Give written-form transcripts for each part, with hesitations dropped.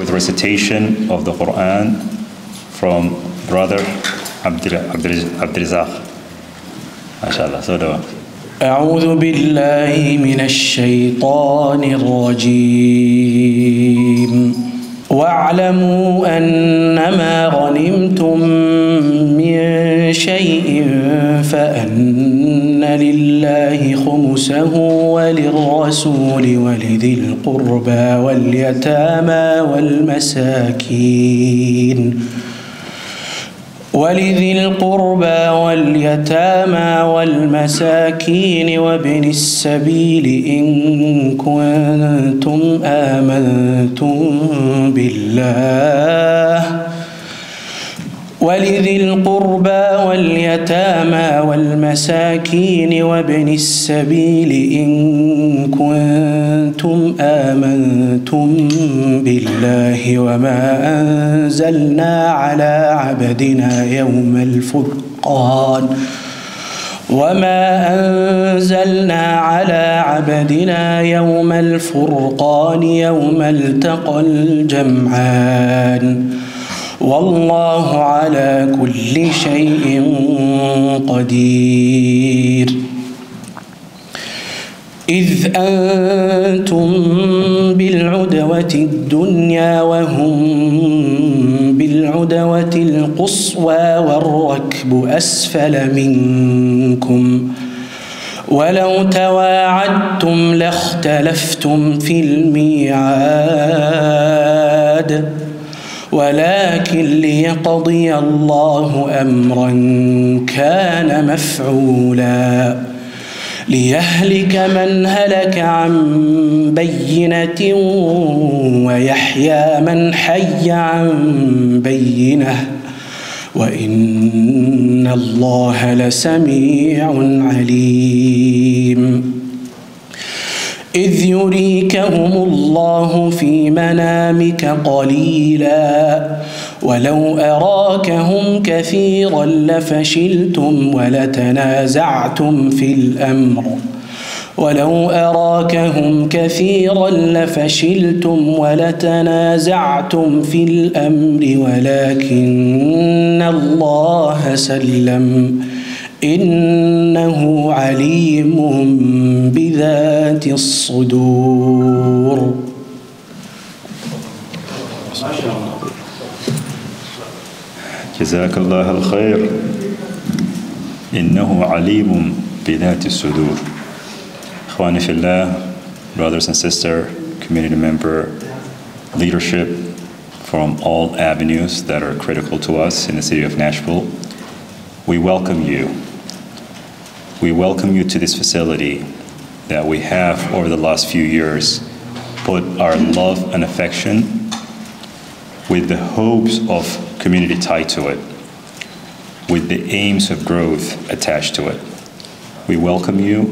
with recitation of the Quran from Brother Abdirizaq. MashaAllah. So do. أعوذ بالله من الشيطان الرجيم واعلموا أنما غنمتم من شيء فأن لله خمسه وللرسول ولذي القربى واليتامى والمساكين وابن السبيل إن كنتم آمنتم بالله ولذي القربى واليتامى والمساكين وابن السبيل إن كنتم آمنتم بالله وما أنزلنا على عبدنا يوم الفرقان يوم التقى الجمعان والله على كل شيء قدير إذ أنتم بالعدوة الدنيا وهم بالعدوة القصوى والركب أسفل منكم ولو تواعدتم لاختلفتم في الميعاد ولكن ليقضي الله أمرا كان مفعولا ليهلك من هلك عن بينة ويحيى من حي عن بينة وإن الله لسميع عليم إذ يريكهم الله في منامك قليلا ولو أراكهم كثيرا لفشلتم ولتنازعتم في الأمر ولكن الله سلم إنه عليم بذات الصدور. جزاك الله الخير. إنه عليم بذات الصدور. إخواني في الله, brothers and sisters, community member, leadership from all avenues that are critical to us in the city of Nashville, we welcome you. We welcome you to this facility that we have over the last few years put our love and affection with the hopes of community tied to it, with the aims of growth attached to it. We welcome you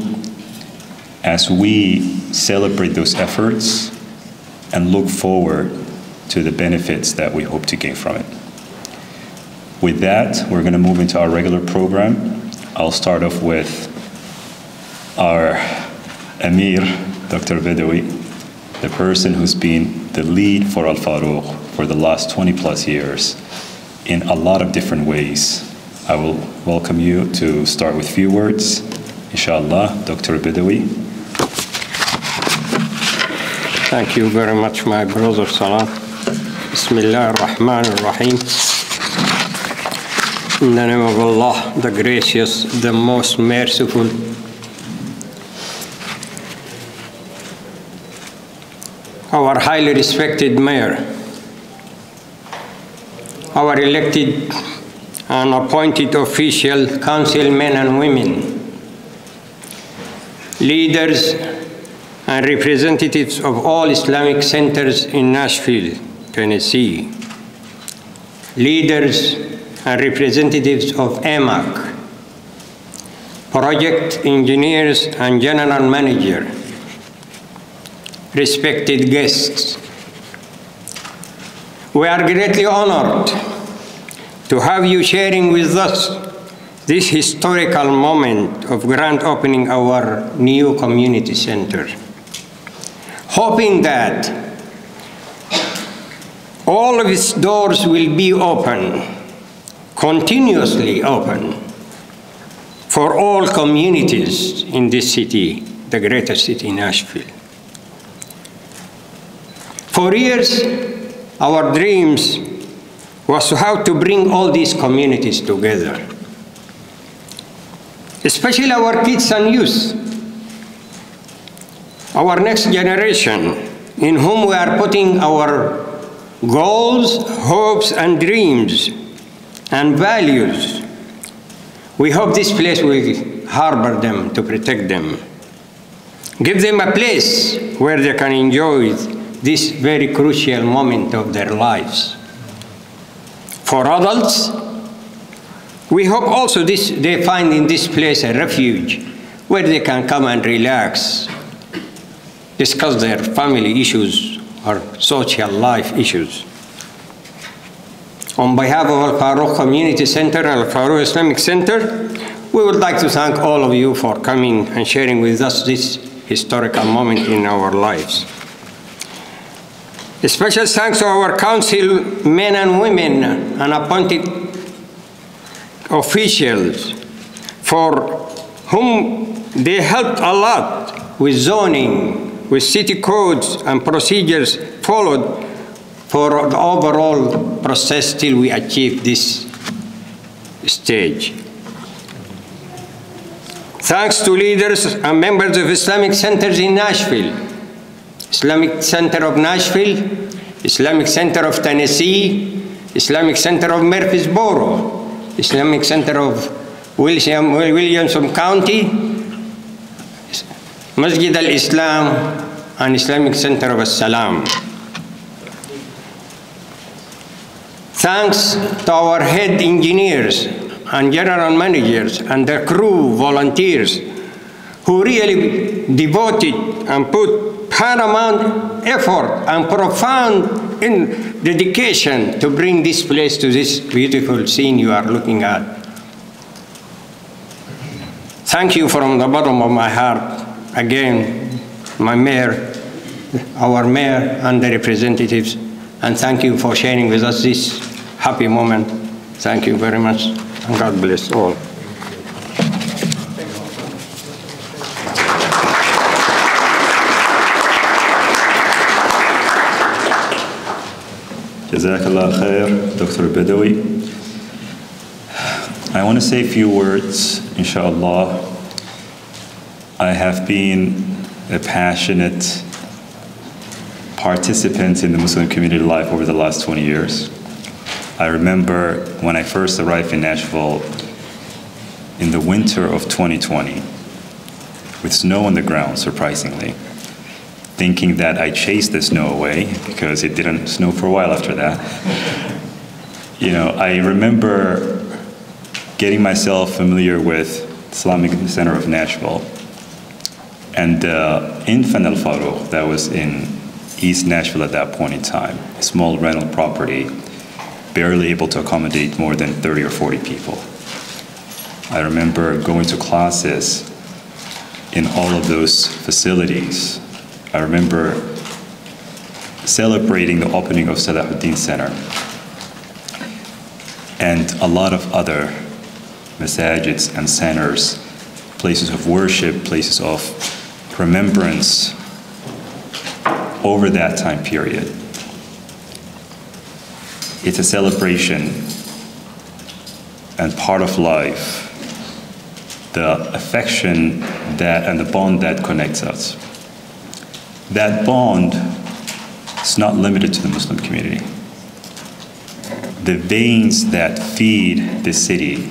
as we celebrate those efforts and look forward to the benefits that we hope to gain from it. With that, we're going to move into our regular program. I'll start off with our Amir, Dr. Badawi, the person who's been the lead for Al Farooq for the last 20 plus years in a lot of different ways. I will welcome you to start with few words. Inshallah, Dr. Badawi. Thank you very much, my brother Salah. Bismillah ar-Rahman ar-Rahim. In the name of Allah, the gracious, the most merciful. Our highly respected mayor, our elected and appointed official councilmen and women, leaders and representatives of all Islamic centers in Nashville, Tennessee, leaders and representatives of AMAC, project engineers and general manager, respected guests. We are greatly honored to have you sharing with us this historical moment of grand opening our new community center, hoping that all of its doors will be open, continuously open, for all communities in this city, the greatest city, Nashville. For years, our dreams was how to bring all these communities together, especially our kids and youth, our next generation, in whom we are putting our goals, hopes, and dreams, and values. We hope this place will harbor them, to protect them. Give them a place where they can enjoy this very crucial moment of their lives. For adults, we hope also they find in this place a refuge where they can come and relax, discuss their family issues or social life issues. On behalf of Al Farooq Community Center and Al Farooq Islamic Center, we would like to thank all of you for coming and sharing with us this historical moment in our lives. A special thanks to our council men and women and appointed officials for whom they helped a lot with zoning, with city codes and procedures followed for the overall process till we achieve this stage. Thanks to leaders and members of Islamic centers in Nashville, Islamic Center of Nashville, Islamic Center of Tennessee, Islamic Center of Murfreesboro, Islamic Center of Williamson County, Masjid Al-Islam, and Islamic Center of As-Salam. Thanks to our head engineers and general managers and their crew volunteers who really devoted and put paramount effort and profound dedication to bring this place to this beautiful scene you are looking at. Thank you from the bottom of my heart. Again, my mayor, our mayor and the representatives, and thank you for sharing with us this happy moment. Thank you very much, and God bless all. Jazakallah khair, Dr. Badawi. I want to say a few words, inshallah. I have been a passionate participant in the Muslim community life over the last 20 years. I remember when I first arrived in Nashville in the winter of 2020, with snow on the ground, surprisingly, thinking that I chased the snow away because it didn't snow for a while after that. You know, I remember getting myself familiar with Islamic Center of Nashville and Infant Al Farooq, that was in East Nashville at that point in time, a small rental property, barely able to accommodate more than 30 or 40 people. I remember going to classes in all of those facilities. I remember celebrating the opening of Salahuddin Center and a lot of other masajids and centers, places of worship, places of remembrance over that time period. It's a celebration and part of life, the affection that and the bond that connects us. That bond is not limited to the Muslim community. The veins that feed the city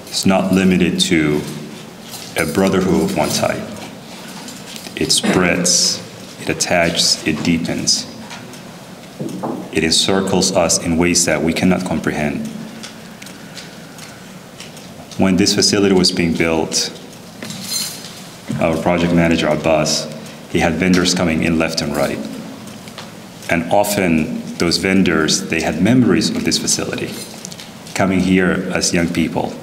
is not limited to a brotherhood of one type. It spreads, it attaches, it deepens. It encircles us in ways that we cannot comprehend. When this facility was being built, our project manager, Abbas, he had vendors coming in left and right. And often those vendors, they had memories of this facility, coming here as young people,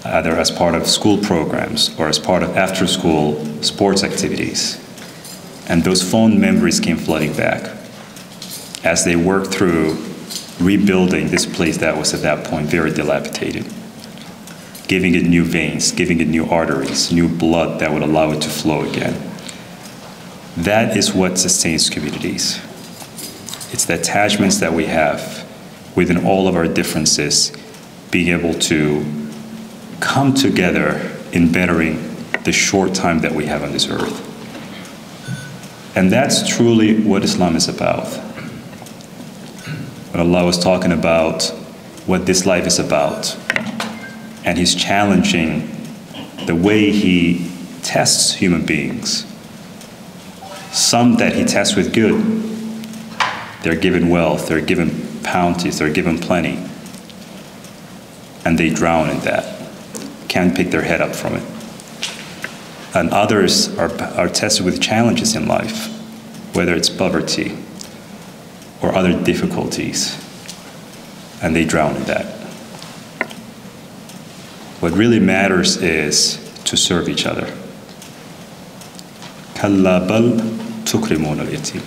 either as part of school programs or as part of after-school sports activities. And those fond memories came flooding back. as they work through rebuilding this place that was at that point very dilapidated, giving it new veins, giving it new arteries, new blood that would allow it to flow again. That is what sustains communities. It's the attachments that we have within all of our differences, being able to come together in bettering the short time that we have on this earth. And that's truly what Islam is about. When Allah was talking about what this life is about, and He's challenging the way He tests human beings. Some that He tests with good, they're given wealth, they're given bounties, they're given plenty, and they drown in that, can't pick their head up from it. And others are tested with challenges in life, whether it's poverty or other difficulties, and they drown in that. What really matters is to serve each other. كَلَّا بَلْ تُكْرِمُونَ الْيَتِيمَ.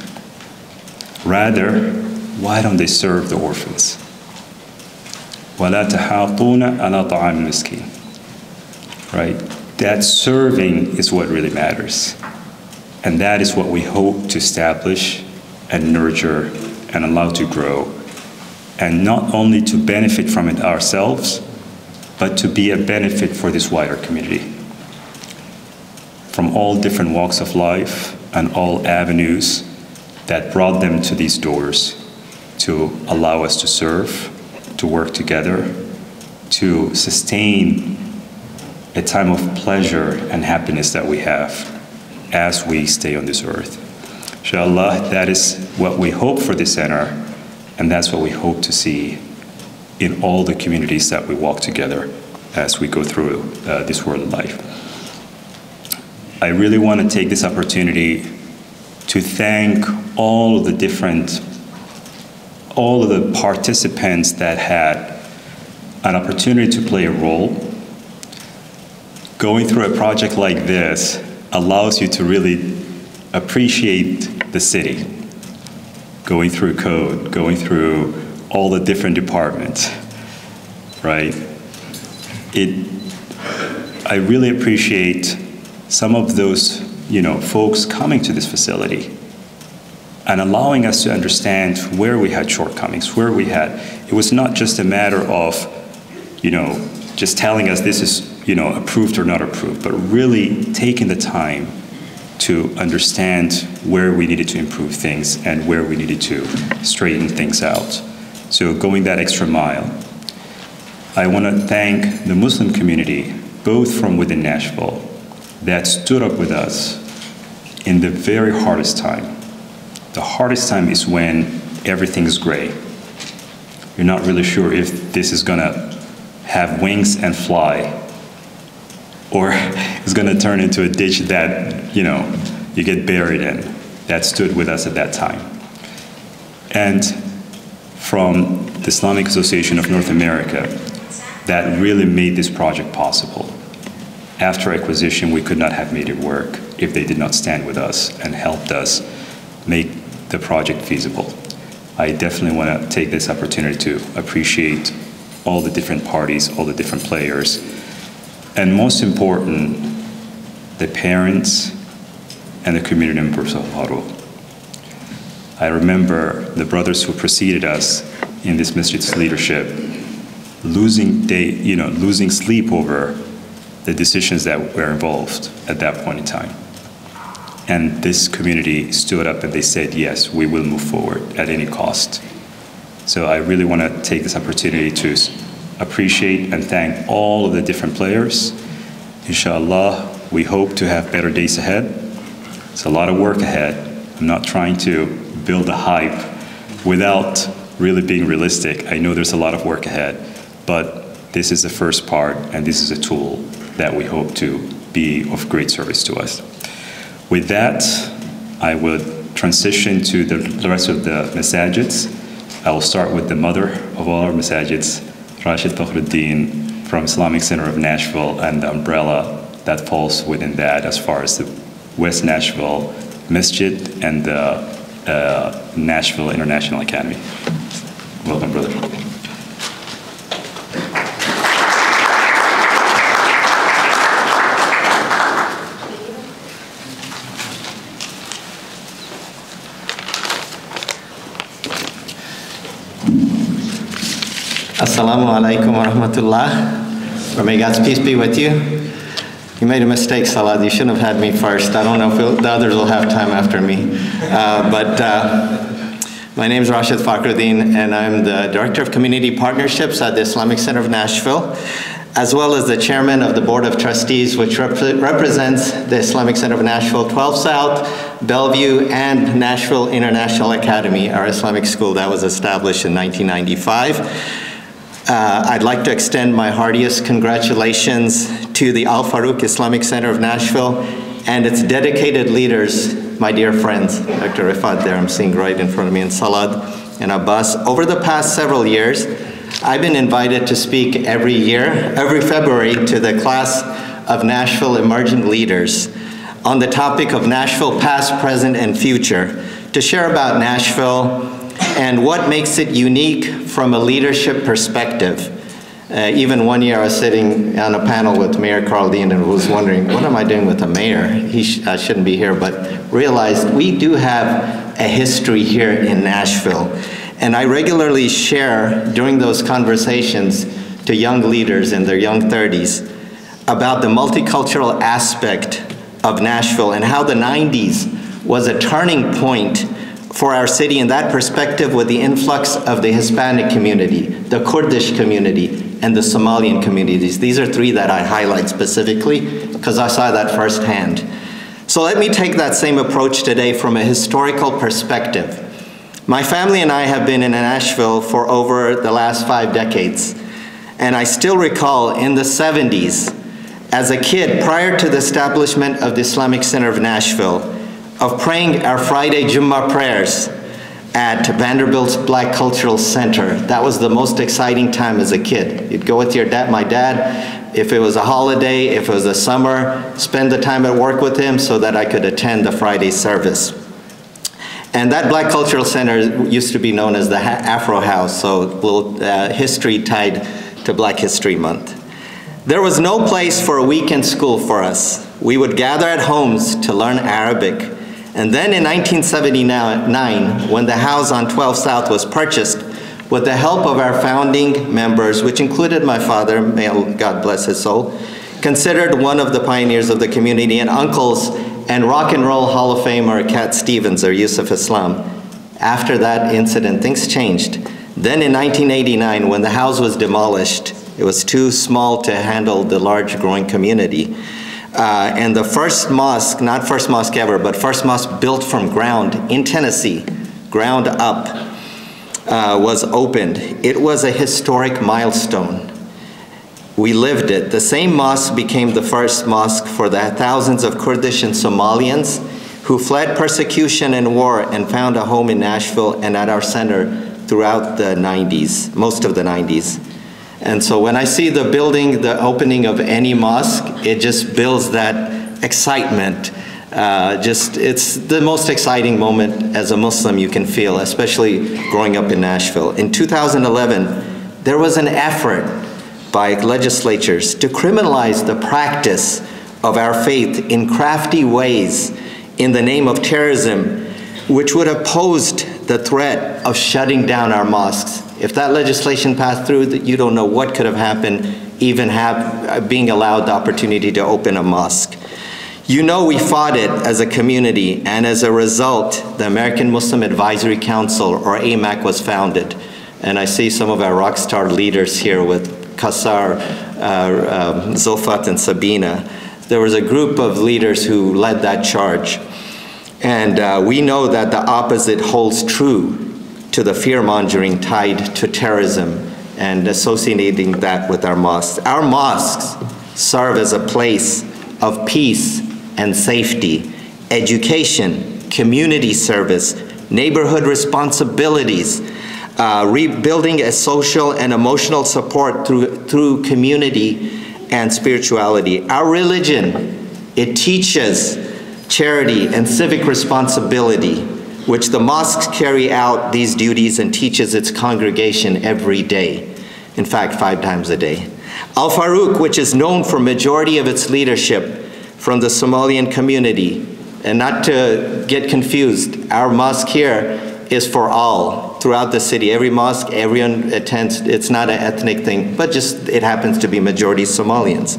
Rather, why don't they serve the orphans? وَلَا تَحَاضُونَ عَلَى طَعَامِ الْمِسْكِينِ. Right? That serving is what really matters. And that is what we hope to establish and nurture and allow to grow. And not only to benefit from it ourselves, but to be a benefit for this wider community. From all different walks of life and all avenues that brought them to these doors to allow us to serve, to work together, to sustain a time of pleasure and happiness that we have as we stay on this earth. Inshallah, that is what we hope for this center, and that's what we hope to see in all the communities that we walk together as we go through this world of life. I really want to take this opportunity to thank all of the participants that had an opportunity to play a role. Going through a project like this allows you to really appreciate the city. Going through code, going through all the different departments, right? I really appreciate some of those, folks coming to this facility and allowing us to understand where we had shortcomings, it was not just a matter of, just telling us this is, approved or not approved, but really taking the time to understand where we needed to improve things and where we needed to straighten things out. So going that extra mile. I want to thank the Muslim community, both from within Nashville, that stood up with us in the very hardest time. The hardest time is when everything's gray. You're not really sure if this is gonna have wings and fly, or it's gonna turn into a ditch that, you get buried in. That stood with us at that time. And from the Islamic Association of North America, that really made this project possible. After acquisition, we could not have made it work if they did not stand with us and helped us make the project feasible. I definitely want to take this opportunity to appreciate all the different parties, all the different players, and most important, the parents and the community members of Farooq. I remember the brothers who preceded us in this masjid's leadership losing sleep over the decisions that were involved at that point in time. And this community stood up and they said, yes, we will move forward at any cost. So I really want to take this opportunity to appreciate and thank all of the different players. Inshallah, we hope to have better days ahead. It's a lot of work ahead. I'm not trying to build a hype without really being realistic. I know there's a lot of work ahead, but this is the first part, and this is a tool that we hope to be of great service to us. With that, I will transition to the rest of the masajids. I will start with the mother of all our masajids, Rashid Fakhruddin from Islamic Center of Nashville, and the umbrella that falls within that as far as the West Nashville Masjid and the Nashville International Academy. Welcome, brother. Assalamu alaikum wa rahmatullah. Or may God's peace be with you. You made a mistake, Salah. You shouldn't have had me first. I don't know if the others will have time after me. My name is Rashid Fakhruddin, and I'm the Director of Community Partnerships at the Islamic Center of Nashville, as well as the Chairman of the Board of Trustees, which represents the Islamic Center of Nashville, 12 South, Bellevue, and Nashville International Academy, our Islamic school that was established in 1995. I'd like to extend my heartiest congratulations to the Al Farooq Islamic Center of Nashville and its dedicated leaders, my dear friends, Dr. Rifat there, I'm seeing right in front of me, and Salad and Abbas. Over the past several years, I've been invited to speak every February, to the class of Nashville Emerging Leaders on the topic of Nashville past, present, and future, to share about Nashville and what makes it unique from a leadership perspective. Even one year I was sitting on a panel with Mayor Carl Dean and was wondering, what am I doing with the mayor? I shouldn't be here, but realized we do have a history here in Nashville. And I regularly share during those conversations to young leaders in their young 30s about the multicultural aspect of Nashville and how the 90s was a turning point for our city in that perspective, with the influx of the Hispanic community, the Kurdish community, and the Somalian communities. These are three that I highlight specifically because I saw that firsthand. So let me take that same approach today from a historical perspective. My family and I have been in Nashville for over the last 5 decades. And I still recall in the 70s, as a kid, prior to the establishment of the Islamic Center of Nashville, of praying our Friday Jummah prayers at Vanderbilt's Black Cultural Center. That was the most exciting time as a kid. You'd go with your dad, my dad, if it was a holiday, if it was a summer, spend the time at work with him so that I could attend the Friday service. And that Black Cultural Center used to be known as the Afro House, so a little history tied to Black History Month. There was no place for a weekend school for us. We would gather at homes to learn Arabic. And then in 1979, when the house on 12 South was purchased, with the help of our founding members, which included my father, may God bless his soul, considered one of the pioneers of the community, and uncles and Rock and Roll Hall of Famer Cat Stevens, or Yusuf Islam. After that incident, things changed. Then in 1989, when the house was demolished, it was too small to handle the large growing community. And the first mosque, not first mosque ever, but first mosque built from ground in Tennessee, ground up, was opened. It was a historic milestone. We lived it. The same mosque became the first mosque for the thousands of Kurdish and Somalians who fled persecution and war and found a home in Nashville and at our center throughout the 90s, most of the 90s. And so when I see the building, the opening of any mosque, it just builds that excitement. It's the most exciting moment as a Muslim you can feel, especially growing up in Nashville. In 2011, there was an effort by legislatures to criminalize the practice of our faith in crafty ways in the name of terrorism, which would have posed the threat of shutting down our mosques. If that legislation passed through, you don't know what could have happened, even being allowed the opportunity to open a mosque. You know we fought it as a community, and as a result, the American Muslim Advisory Council, or AMAC, was founded. And I see some of our rock star leaders here with Kassar, Zofat, and Sabina. There was a group of leaders who led that charge. And we know that the opposite holds true to the fear-mongering tied to terrorism and associating that with our mosques. Our mosques serve as a place of peace and safety, education, community service, neighborhood responsibilities, rebuilding a social and emotional support through community and spirituality. Our religion, it teaches charity and civic responsibility, which the mosques carry out these duties and teaches its congregation every day. In fact, 5 times a day. Al Farooq, which is known for majority of its leadership from the Somalian community. And not to get confused, our mosque here is for all throughout the city. Every mosque, everyone attends. It's not an ethnic thing, but just it happens to be majority Somalians.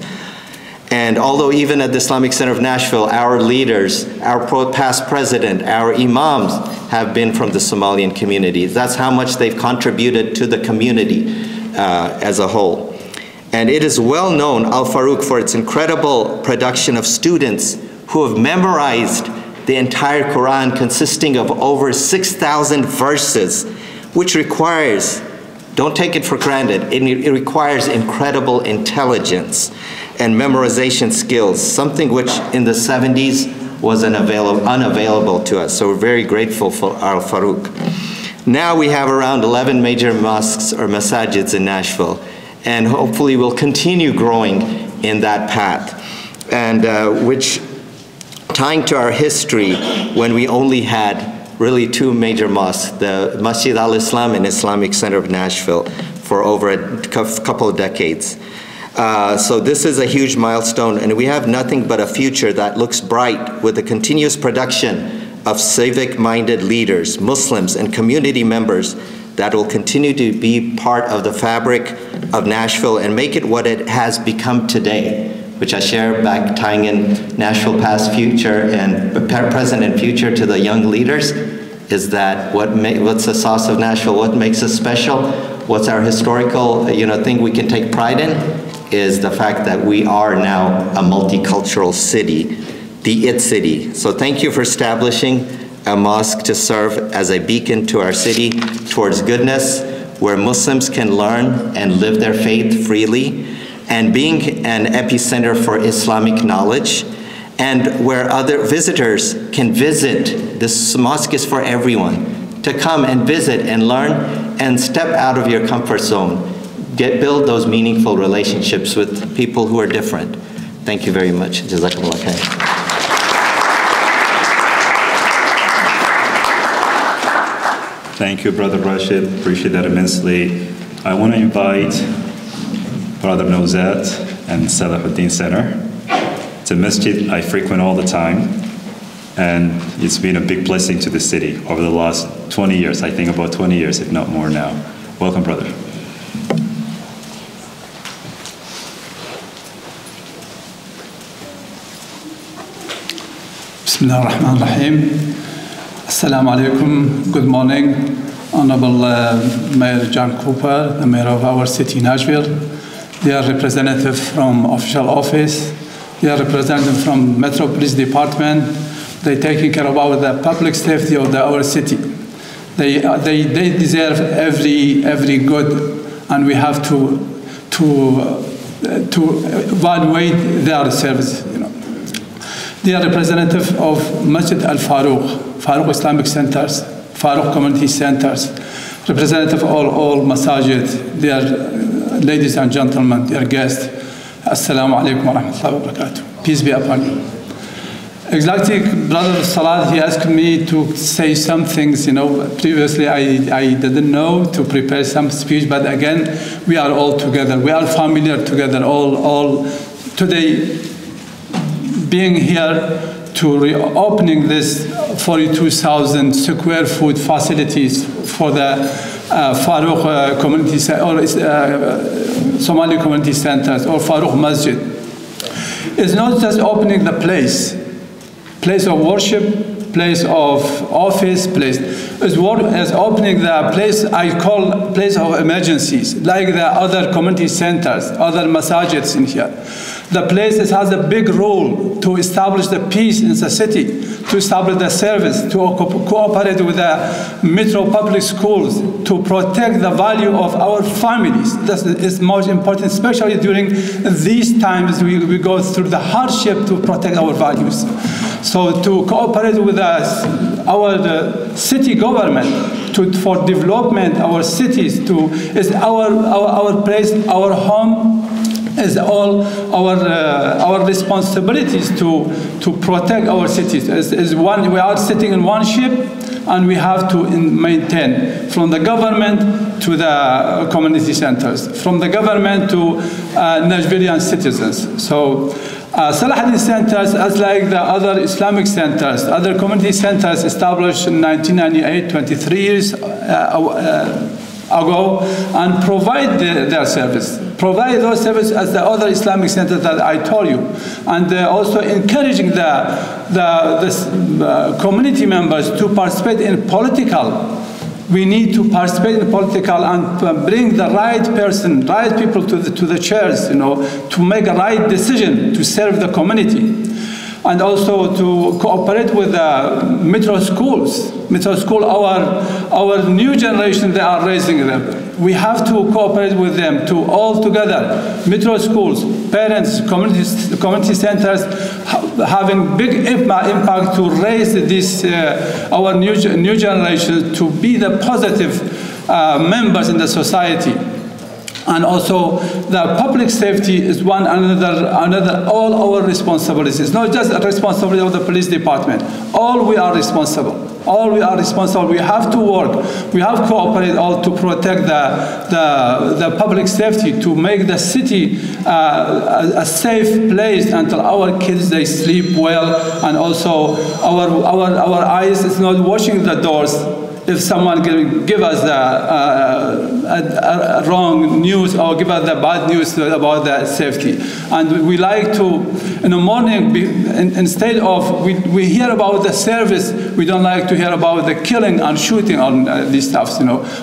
And although even at the Islamic Center of Nashville, our leaders, our past president, our imams have been from the Somalian community. That's how much they've contributed to the community as a whole. And it is well known, Al Farooq, for its incredible production of students who have memorized the entire Quran, consisting of over 6,000 verses, which requires, don't take it for granted, it requires incredible intelligence and memorization skills, something which in the 70s was unavailable to us. So we're very grateful for Al Farooq. Now we have around 11 major mosques or masajids in Nashville, and hopefully we'll continue growing in that path. And which, tying to our history, when we only had really 2 major mosques, the Masjid Al-Islam and Islamic Center of Nashville, for over a couple of decades. So this is a huge milestone, and we have nothing but a future that looks bright with the continuous production of civic-minded leaders, Muslims, and community members that will continue to be part of the fabric of Nashville and make it what it has become today, which I share back, tying in Nashville past, future, and present and future to the young leaders, is that what's the sauce of Nashville? What makes us special? What's our historical thing we can take pride in? Is the fact that we are now a multicultural city, the IT city. So thank you for establishing a mosque to serve as a beacon to our city towards goodness, where Muslims can learn and live their faith freely, and being an epicenter for Islamic knowledge, and where other visitors can visit. This mosque is for everyone to come and visit and learn and step out of your comfort zone. Build those meaningful relationships with people who are different. Thank you very much. Jazakallah khair. Thank you, Brother Rashid. Appreciate that immensely. I want to invite Brother Nozat and Salahuddin Center. It's a masjid I frequent all the time, and it's been a big blessing to the city over the last 20 years. I think about 20 years, if not more now. Welcome, brother. Bismillah ar-Rahman ar-Rahim. Assalamu alaikum. Good morning. Honorable Mayor John Cooper, the mayor of our city, Nashville. Dear representative from official office. Dear representative from Metro Police Department. They're taking care about the public safety of our city. They deserve every good, and we have to evaluate their service. Dear representative of Masjid Al Farooq, Farooq Islamic Centers, Farooq Community Centers, representative of all masajid, dear ladies and gentlemen, dear guests, Assalamu alaikum wa rahmatullahi wa barakatuh. Peace be upon you. Exactly, Brother Salat, he asked me to say some things, previously I didn't know to prepare some speech, but again, we are all together. We are familiar together, all today, being here to reopening this 42,000 square foot facilities for the Farooq community or Somali community centers or Farooq Masjid. It's not just opening the place of worship, place of office, is opening the place I call place of emergencies, like the other community centers, other masajids in here. The place has a big role to establish the peace in the city, to establish the service, to cooperate with the metro public schools, to protect the value of our families. That is most important, especially during these times we go through the hardship to protect our values. So to cooperate with our city government for development, our cities, is our place, our home, is all our responsibilities to protect our cities. We are sitting in one ship, and we have to maintain from the government to the community centers, from the government to Nashvilleian citizens. So Salahuddin centers, as like the other Islamic centers, other community centers established in 1998, 23 years ago, and provide their service. Provide those services as the other Islamic centers that I told you. And also encouraging the community members to participate in political. We need to participate in political and bring the right person, right people to the chairs, to make a right decision to serve the community. And also to cooperate with the metro schools. Metro school, our new generation, they are raising them. We have to cooperate with them to all together. Metro schools, parents, community centers, having big impact to raise this our new generation to be the positive members in the society. And also the public safety is one another all our responsibilities. It's not just a responsibility of the police department. All we are responsible. All we are responsible. We have to work. We have to cooperate all to protect the public safety, to make the city a safe place until our kids, they sleep well, and also our eyes is not watching the doors. If someone can give us a wrong news or give us the bad news about the safety. And we like to, in the morning, instead of, we hear about the service, we don't like to hear about the killing and shooting on these stuffs,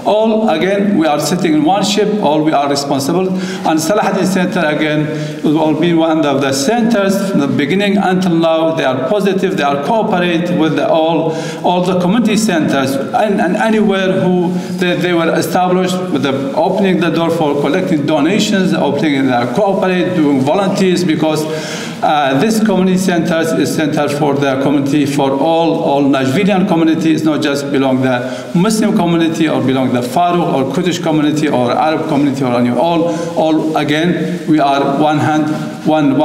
All, again, we are sitting in one ship, all we are responsible. And Salahuddin Center, again, will be one of the centers from the beginning until now. They are positive, they are cooperate with all the community centers. And anywhere who they were established, with the opening the door for collecting donations, opening cooperate, doing volunteers, because this community centers is center for the community, for all Nashvilleian community. It's not just belong the Muslim community or belong the Farooq or Kurdish community or Arab community or any all again we are one hand, one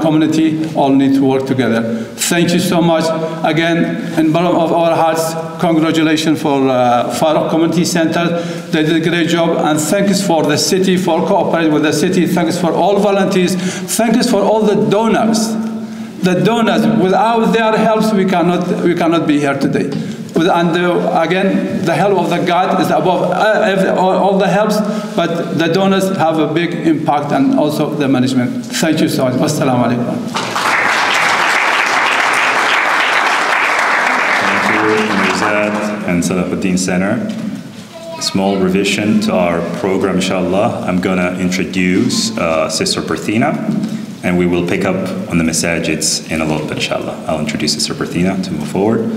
community, all need to work together. Thank you so much. Again, in bottom of our hearts, congratulations for Farooq Community Center. They did a great job, and thanks for the city for cooperating with the city. Thanks for all volunteers. Thanks for all the donors. The donors, without their help, we cannot be here today. And again, the help of the God is above all the helps, but the donors have a big impact, and also the management. Thank you so much. Wassalamu alaikum. And Salahuddin Center. A small revision to our program, inshallah. I'm going to introduce Sister Berthina, and we will pick up on the masajids in a little bit, inshallah. I'll introduce Sister Berthina to move forward.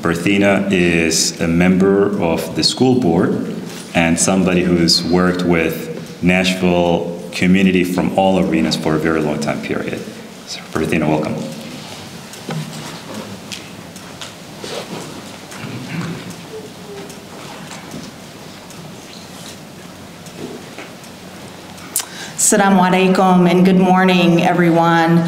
Berthina is a member of the school board and somebody who's worked with Nashville community from all arenas for a very long time period. So Berthina, welcome. Assalamu alaikum and good morning, everyone.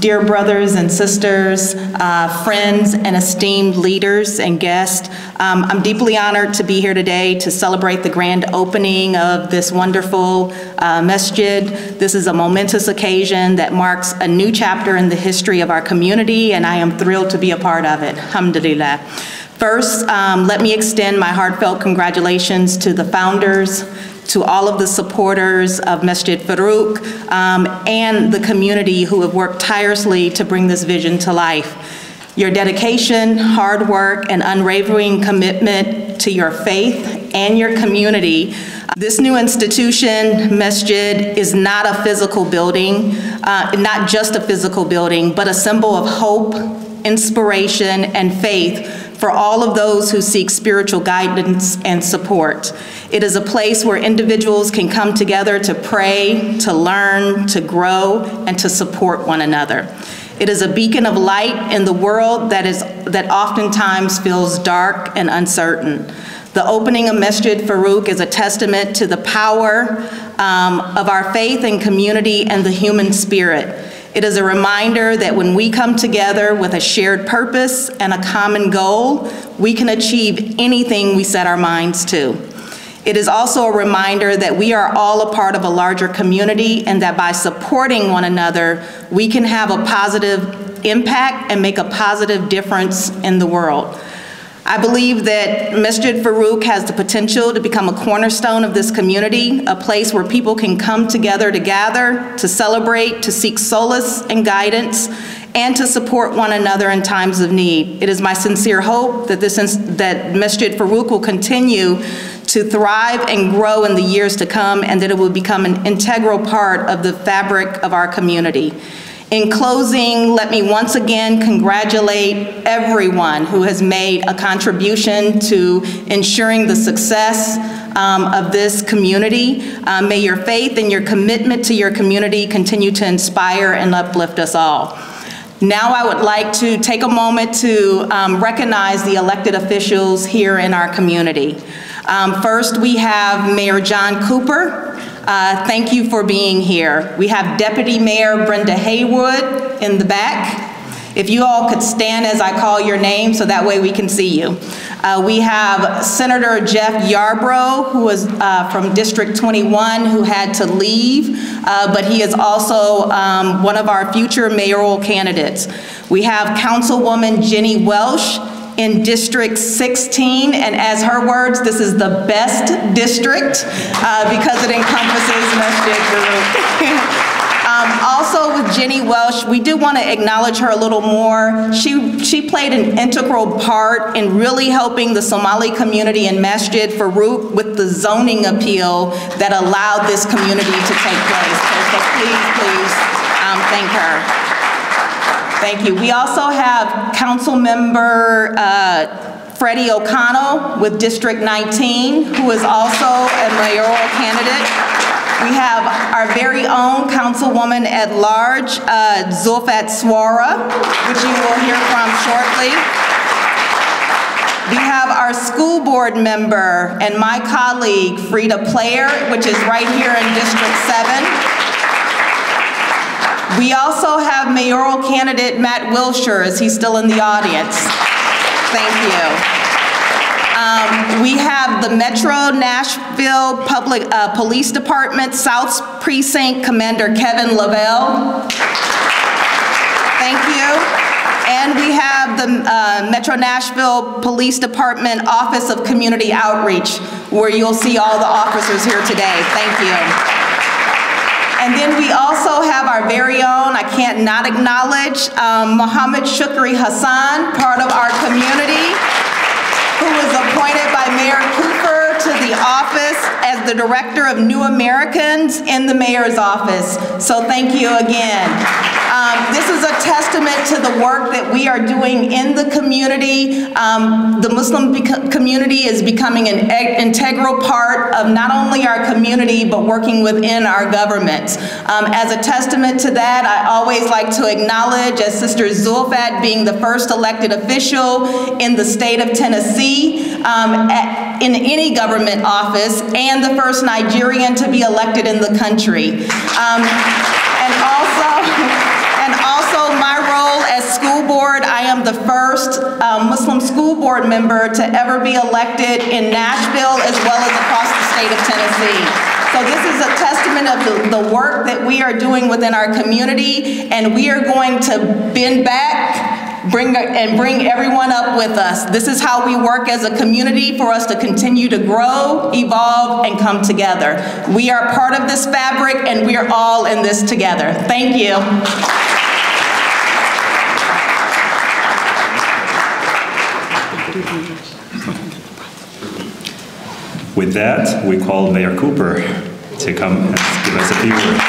Dear brothers and sisters, friends and esteemed leaders and guests, I'm deeply honored to be here today to celebrate the grand opening of this wonderful masjid. This is a momentous occasion that marks a new chapter in the history of our community, and I am thrilled to be a part of it. Alhamdulillah. First, let me extend my heartfelt congratulations to the founders, to all of the supporters of Masjid Farooq, and the community who have worked tirelessly to bring this vision to life. Your dedication, hard work, and unwavering commitment to your faith and your community. This new institution, Masjid, is not a physical building, not just a physical building, but a symbol of hope, inspiration, and faith for all of those who seek spiritual guidance and support. It is a place where individuals can come together to pray, to learn, to grow, and to support one another. It is a beacon of light in the world that oftentimes feels dark and uncertain. The opening of Masjid Farooq is a testament to the power of our faith and community and the human spirit. It is a reminder that when we come together with a shared purpose and a common goal, we can achieve anything we set our minds to. It is also a reminder that we are all a part of a larger community and that by supporting one another, we can have a positive impact and make a positive difference in the world. I believe that Masjid Farooq has the potential to become a cornerstone of this community, a place where people can come together to gather, to celebrate, to seek solace and guidance, and to support one another in times of need. It is my sincere hope that that Masjid Farooq will continue to thrive and grow in the years to come, and that it will become an integral part of the fabric of our community. In closing, let me once again congratulate everyone who has made a contribution to ensuring the success of this community. May your faith and your commitment to your community continue to inspire and uplift us all. Now I would like to take a moment to recognize the elected officials here in our community. First, we have Mayor John Cooper. Thank you for being here. We have Deputy Mayor Brenda Haywood in the back. If you all could stand as I call your name so that way we can see you. We have Senator Jeff Yarbrough, who is from District 21, who had to leave, but he is also one of our future mayoral candidates. We have Councilwoman Jenny Welsh in District 16, and as her words, this is the best district because it encompasses Masjid Farooq. Also with Jenny Welsh, we do want to acknowledge her a little more. She played an integral part in really helping the Somali community in Masjid Farooq with the zoning appeal that allowed this community to take place. So please thank her. Thank you. We also have Council Member Freddie O'Connell with District 19, who is also a mayoral candidate. We have our very own Councilwoman at Large, Zulfat Swara, which you will hear from shortly. We have our school board member and my colleague, Frida Player, which is right here in District 7. We also have mayoral candidate Matt Wilshire, is he still in the audience? Thank you. We have the Metro Nashville Public Police Department South Precinct Commander Kevin Lavelle. Thank you. And we have the Metro Nashville Police Department Office of Community Outreach, where you'll see all the officers here today. Thank you. And then we also have our very own, I can't not acknowledge, Mohammed Shukri Hassan, part of our community, who was appointed by Mayor Cooper to the office as the Director of New Americans in the Mayor's office. So thank you again. This is a testament to the work that we are doing in the community. The Muslim community is becoming an integral part of not only our community, but working within our government. As a testament to that, I always like to acknowledge, as Sister Zulfat being the first elected official in the state of Tennessee, in any government office, and the first Nigerian to be elected in the country. And also my role as school board, I am the first Muslim school board member to ever be elected in Nashville as well as across the state of Tennessee. So this is a testament of the work that we are doing within our community, and we are going to bend back, bring everyone up with us. This is how we work as a community for us to continue to grow, evolve, and come together. We are part of this fabric, and we are all in this together. Thank you. With that, we call Mayor Cooper to come and give us a few words.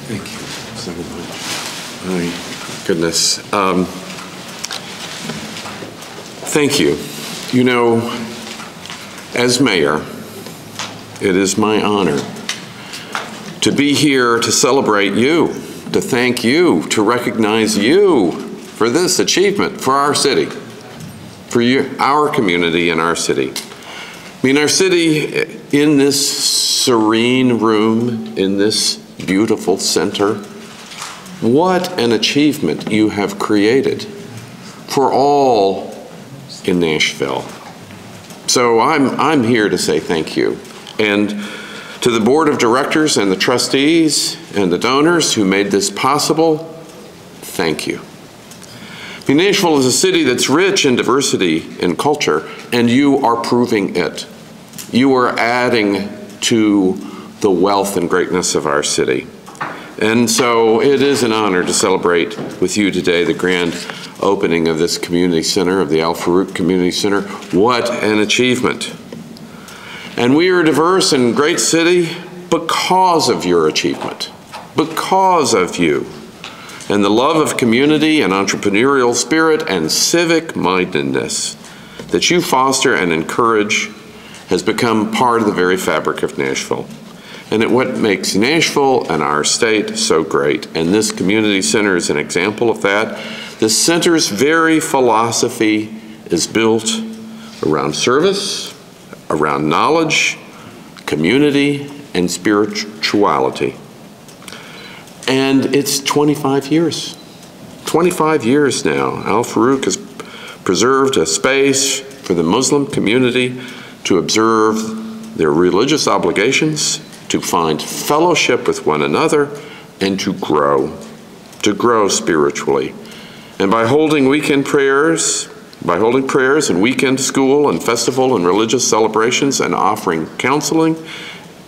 Thank you so much. My goodness. Thank you. You know, as mayor, it is my honor to be here to celebrate you, to thank you, to recognize you for this achievement for our city, for our community and our city. I mean, our city, in this serene room, in this beautiful center, what an achievement you have created for all in Nashville. So I'm here to say thank you. And to the board of directors and the trustees and the donors who made this possible, thank you. I mean, Nashville is a city that's rich in diversity and culture, and you are proving it. You are adding to the wealth and greatness of our city. And so it is an honor to celebrate with you today the grand opening of this community center, of the Al Farooq Community Center. What an achievement. And we are a diverse and great city because of your achievement, because of you. And the love of community and entrepreneurial spirit and civic mindedness that you foster and encourage has become part of the very fabric of Nashville. And it what makes Nashville and our state so great. And this community center is an example of that. The center's very philosophy is built around service, around knowledge, community, and spirituality. And it's 25 years. 25 years now. Al Farooq has preserved a space for the Muslim community to observe their religious obligations, to find fellowship with one another, and to grow spiritually. And by holding prayers and weekend school and festival and religious celebrations and offering counseling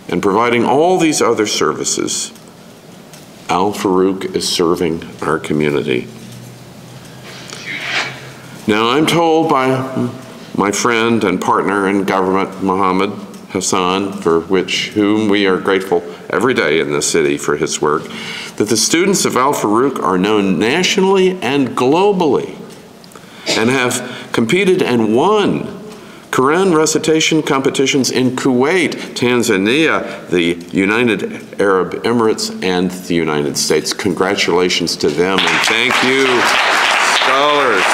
and providing all these other services, Al Farooq is serving our community. Now, I'm told by my friend and partner in government, Mohammed Hassan, for whom we are grateful every day in this city for his work, that the students of Al Farooq are known nationally and globally and have competed and won Quran recitation competitions in Kuwait, Tanzania, the United Arab Emirates, and the United States. Congratulations to them, and thank you, scholars.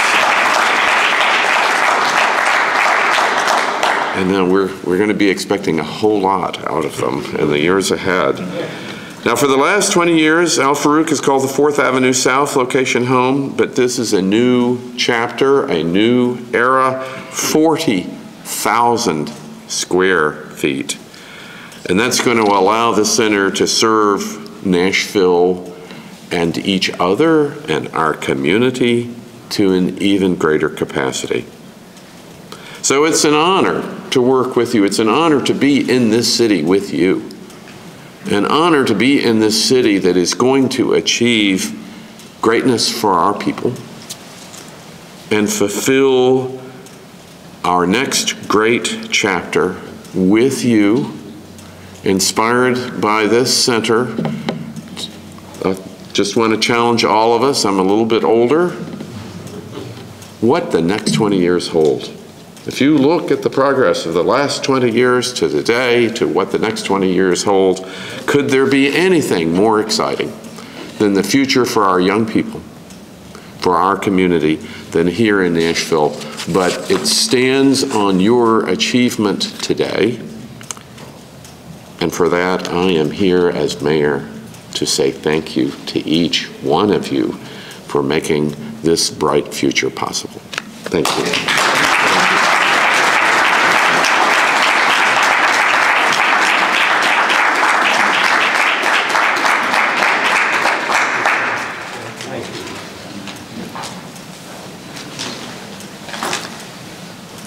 And then we're going to be expecting a whole lot out of them in the years ahead. Now, for the last 20 years, Al Farooq is called the 4th Avenue South location home, but this is a new chapter, a new era, 40,000 square feet. And that's going to allow the center to serve Nashville and each other and our community to an even greater capacity. So it's an honor to work with you. It's an honor to be in this city with you. An honor to be in this city that is going to achieve greatness for our people and fulfill our next great chapter with you, inspired by this center. I just want to challenge all of us. I'm a little bit older. What the next 20 years hold. If you look at the progress of the last 20 years to today, to what the next 20 years hold, could there be anything more exciting than the future for our young people, for our community, than here in Nashville? But it stands on your achievement today. And for that, I am here as mayor to say thank you to each one of you for making this bright future possible. Thank you.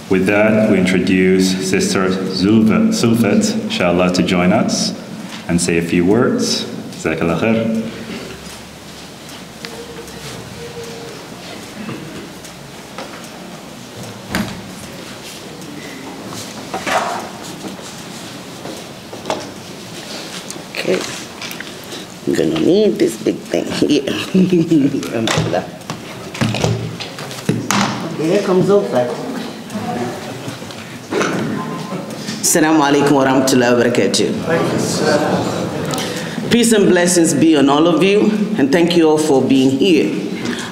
With that, we introduce Sister Zulfat, inshallah, to join us and say a few words. Jazakallah khair. Okay, I'm gonna need this big thing here. Okay, here comes Zulfat. Assalamu alaikum wa rahmatullahi wa barakatuh. Peace and blessings be on all of you, and thank you all for being here.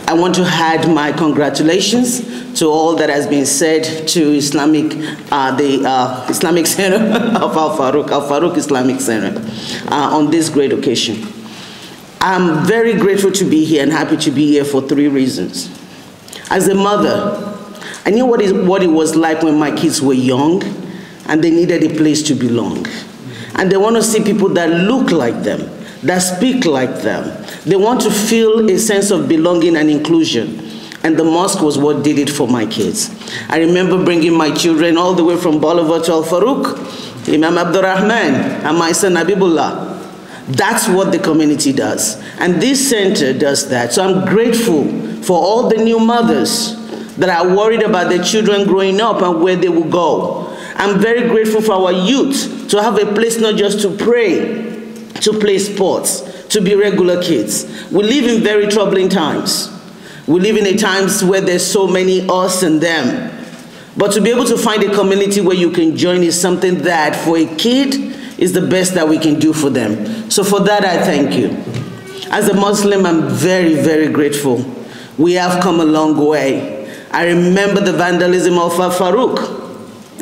I want to add my congratulations to all that has been said to the Islamic Center of Al Farooq Islamic Center, on this great occasion. I'm very grateful to be here and happy to be here for 3 reasons. As a mother, I knew what it was like when my kids were young and they needed a place to belong. And they want to see people that look like them, that speak like them. They want to feel a sense of belonging and inclusion. And the mosque was what did it for my kids. I remember bringing my children all the way from Bolivar to Al Farooq, Imam Abdurrahman, and my son Habibullah. That's what the community does. And this center does that. So I'm grateful for all the new mothers that are worried about their children growing up and where they will go. I'm very grateful for our youth to have a place not just to pray, to play sports, to be regular kids. We live in very troubling times. We live in times where there's so many us and them. But to be able to find a community where you can join is something that for a kid is the best that we can do for them. So for that, I thank you. As a Muslim, I'm very, very grateful. We have come a long way. I remember the vandalism of Al Farooq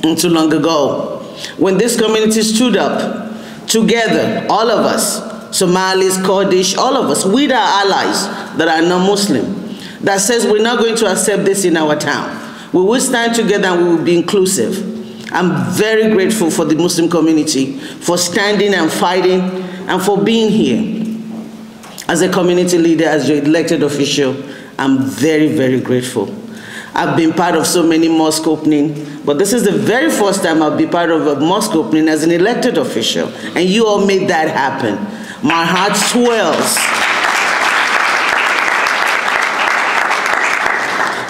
not too long ago, when this community stood up together, all of us, Somalis, Kurdish, all of us, with our allies that are non-Muslim, that says we're not going to accept this in our town. We will stand together and we will be inclusive. I'm very grateful for the Muslim community for standing and fighting and for being here. As a community leader, as your elected official, I'm very, very grateful. I've been part of so many mosque openings, but this is the very first time I'll be part of a mosque opening as an elected official, and you all made that happen. My heart swells.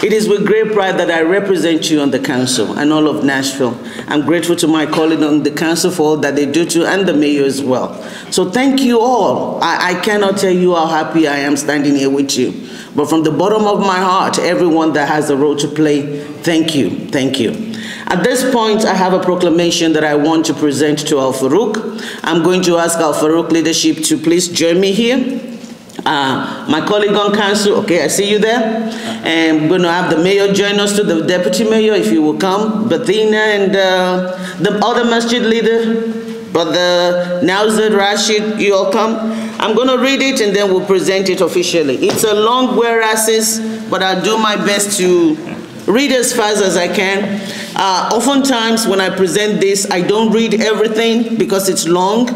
It is with great pride that I represent you on the council and all of Nashville. I'm grateful to my colleagues on the council for all that they do too, and the mayor as well. So thank you all. I cannot tell you how happy I am standing here with you. But from the bottom of my heart, everyone that has a role to play, thank you, thank you. At this point, I have a proclamation that I want to present to Al Farooq. I'm going to ask Al Farooq leadership to please join me here. My colleague on council, okay, I see you there. And I'm going to have the mayor join us to the deputy mayor, if you will come. Bathina and the other masjid leader, Brother Nauzad, Rashid, you all come. I'm going to read it and then we'll present it officially. It's a long whereas, but I'll do my best to read as fast as I can. Oftentimes when I present this, I don't read everything because it's long,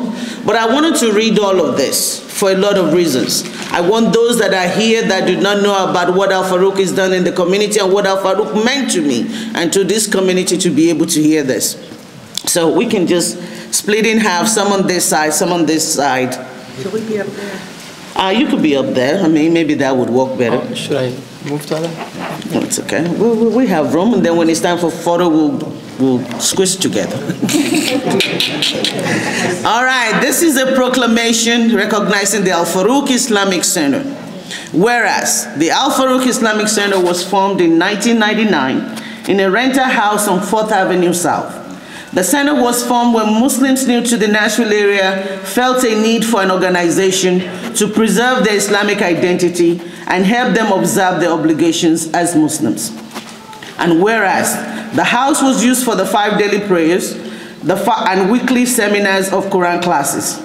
but I wanted to read all of this for a lot of reasons. I want those that are here that do not know about what Al Farooq has done in the community and what Al Farooq meant to me and to this community to be able to hear this. So we can just split in half, some on this side, some on this side. Should we be up there? You could be up there. I mean, maybe that would work better. Oh, should I move to that? It's okay. We have room, and then when it's time for photo, we'll squish together. All right, this is a proclamation recognizing the Al Farooq Islamic Center. Whereas the Al Farooq Islamic Center was formed in 1999 in a rental house on 4th Avenue South. The center was formed when Muslims new to the Nashville area felt a need for an organization to preserve their Islamic identity and help them observe their obligations as Muslims. And whereas the house was used for the 5 daily prayers and weekly seminars of Quran classes.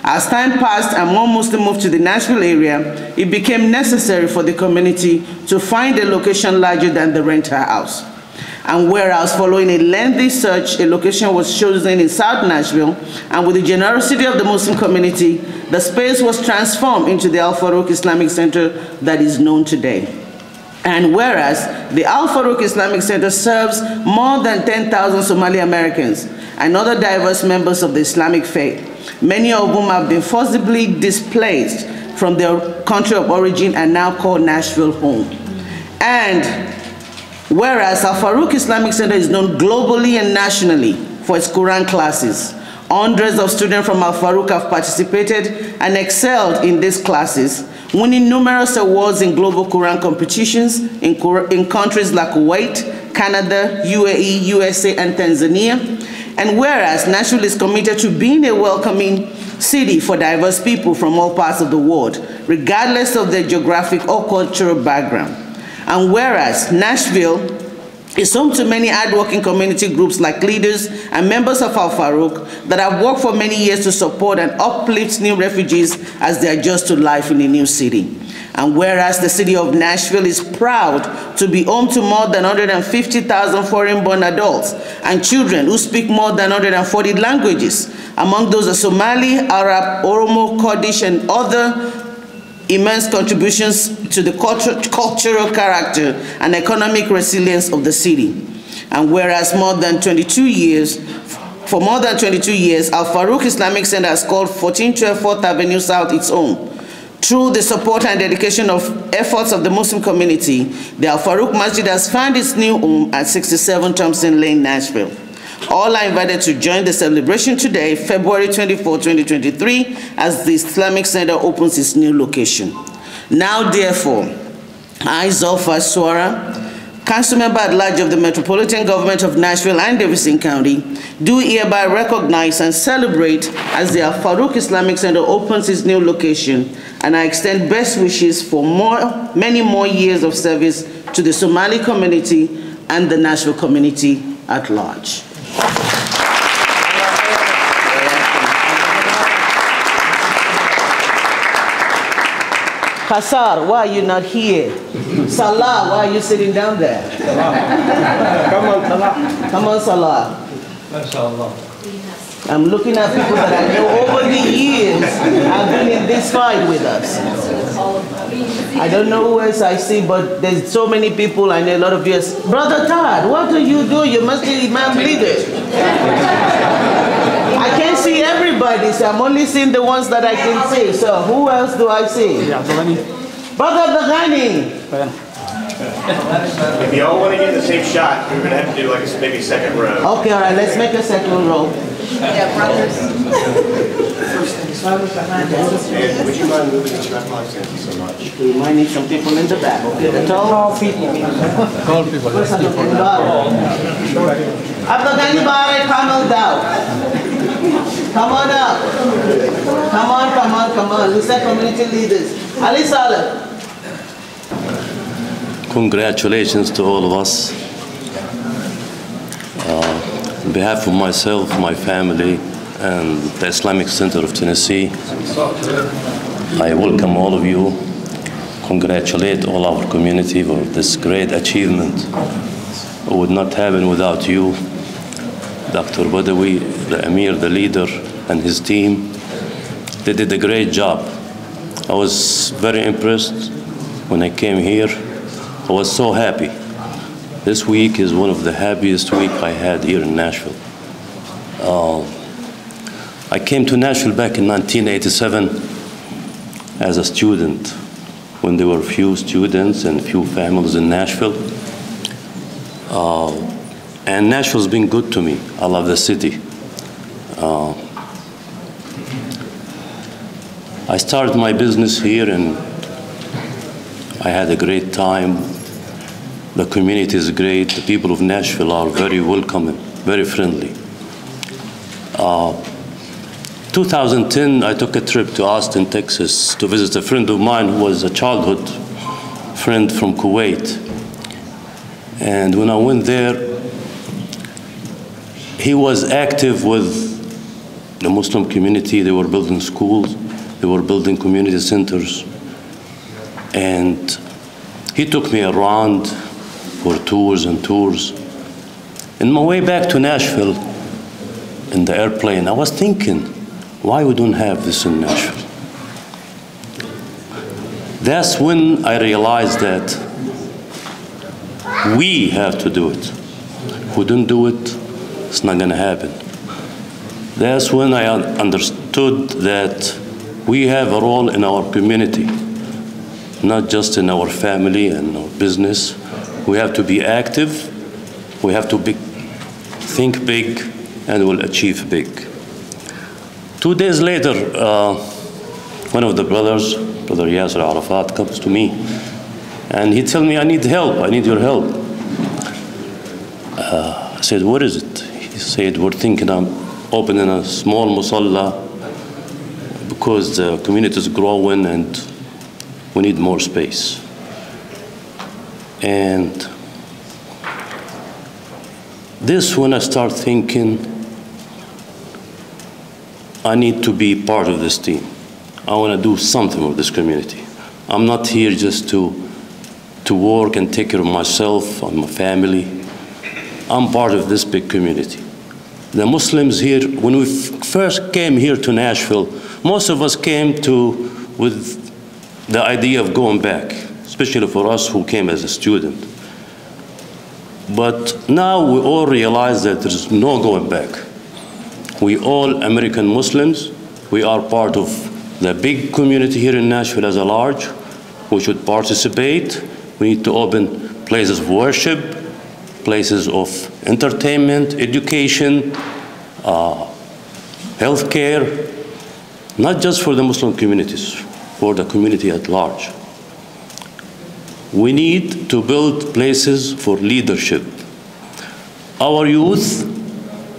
As time passed and more Muslims moved to the Nashville area, it became necessary for the community to find a location larger than the rental house. And whereas following a lengthy search, a location was chosen in South Nashville, and with the generosity of the Muslim community, the space was transformed into the Al Farooq Islamic Center that is known today. And whereas the Al Farooq Islamic Center serves more than 10,000 Somali Americans and other diverse members of the Islamic faith, many of whom have been forcibly displaced from their country of origin and now call Nashville home. And whereas Al Farooq Islamic Center is known globally and nationally for its Quran classes, hundreds of students from Al Farooq have participated and excelled in these classes, winning numerous awards in global Quran competitions in countries like Kuwait, Canada, UAE, USA, and Tanzania. And whereas Nashville is committed to being a welcoming city for diverse people from all parts of the world, regardless of their geographic or cultural background. And whereas Nashville is home to many hardworking community groups like leaders and members of Al Farooq that have worked for many years to support and uplift new refugees as they adjust to life in a new city. And whereas the city of Nashville is proud to be home to more than 150,000 foreign-born adults and children who speak more than 140 languages. Among those are Somali, Arab, Oromo, Kurdish, and other immense contributions to the cultural character and economic resilience of the city. And whereas for more than 22 years, Al Farooq Islamic Center has called 1412 4th Avenue South its home. Through the support and dedication of efforts of the Muslim community, the Al Farooq Masjid has found its new home at 67 Thompson Lane, Nashville. All are invited to join the celebration today, February 24, 2023, as the Islamic Center opens its new location. Now, therefore, I, Zulfa Swara, Council Member at Large of the Metropolitan Government of Nashville and Davidson County, do hereby recognize and celebrate as the Al Farooq Islamic Center opens its new location, and I extend best wishes for many more years of service to the Somali community and the Nashville community at large. Hassar, why are you not here? Salah, why are you sitting down there? Come on, Salah. Come on, Salah. I'm looking at people that I know over the years have been in this fight with us. I don't know who else I see, but there's so many people. I know a lot of you. Brother Todd, what do? You must be Imam leader. I can't see everybody, so I'm only seeing the ones that I can see. So who else do I see? Brother Abdulghani. If you all want to get the same shot, we're going to have to do like maybe second row. Okay, all right, let's make a second row. Yeah, brothers. And would you mind moving the strap lines? Thank you so much. We might need some people in the back. Okay, the tall people. Tall people. Abdulghani Bare, come on down. Come on up. Come on. Who's that community leaders? Ali Saleh. Congratulations to all of us. On behalf of myself, my family, and the Islamic Center of Tennessee, I welcome all of you, congratulate all our community for this great achievement. It would not happen without you, Dr. Badawi, the Emir, the leader, and his team. They did a great job. I was very impressed when I came here. I was so happy. This week is one of the happiest weeks I had here in Nashville. I came to Nashville back in 1987 as a student, when there were few students and few families in Nashville. And Nashville's been good to me. I love the city. I started my business here and I had a great time. The community is great. The people of Nashville are very welcoming, very friendly. 2010, I took a trip to Austin, Texas, to visit a friend of mine who was a childhood friend from Kuwait. And when I went there, he was active with the Muslim community. They were building schools. They were building community centers. And he took me around for tours and tours. In my way back to Nashville, in the airplane, I was thinking, why we don't have this in Nashville? That's when I realized that we have to do it. If we don't do it, it's not going to happen. That's when I understood that we have a role in our community, not just in our family and our business. We have to be active, we have to think big, and we'll achieve big. 2 days later, one of the brothers, Brother Yasser Arafat, comes to me, and he tells me, I need help, I need your help. I said, what is it? He He said, we're thinking of opening a small musalla because the community is growing and we need more space. And this, when I start thinking, I need to be part of this team. I want to do something with this community. I'm not here just to work and take care of myself and my family. I'm part of this big community. The Muslims here, when we first came here to Nashville, most of us came with the idea of going back, especially for us who came as a student. But now we all realize that there's no going back. We all American Muslims, we are part of the big community here in Nashville as a large. We should participate. We need to open places of worship, places of entertainment, education, healthcare, not just for the Muslim communities, for the community at large. We need to build places for leadership. Our youth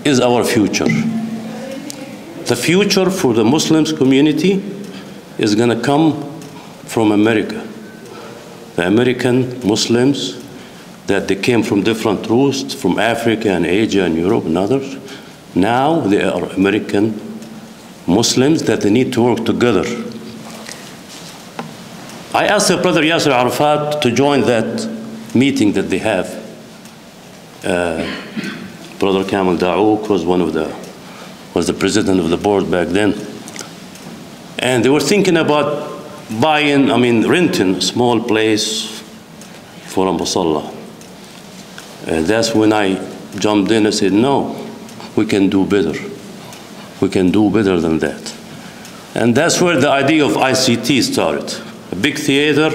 is our future. The future for the Muslims community is going to come from America. The American Muslims, that they came from different roots, from Africa and Asia and Europe and others. Now they are American Muslims that they need to work together. I asked Brother Yasser Arafat to join that meeting that they have. Brother Kamal Daouk was the president of the board back then. And they were thinking about renting a small place for a musalla. That's when I jumped in and said, no, we can do better. We can do better than that. And that's where the idea of ICT started. A big theater,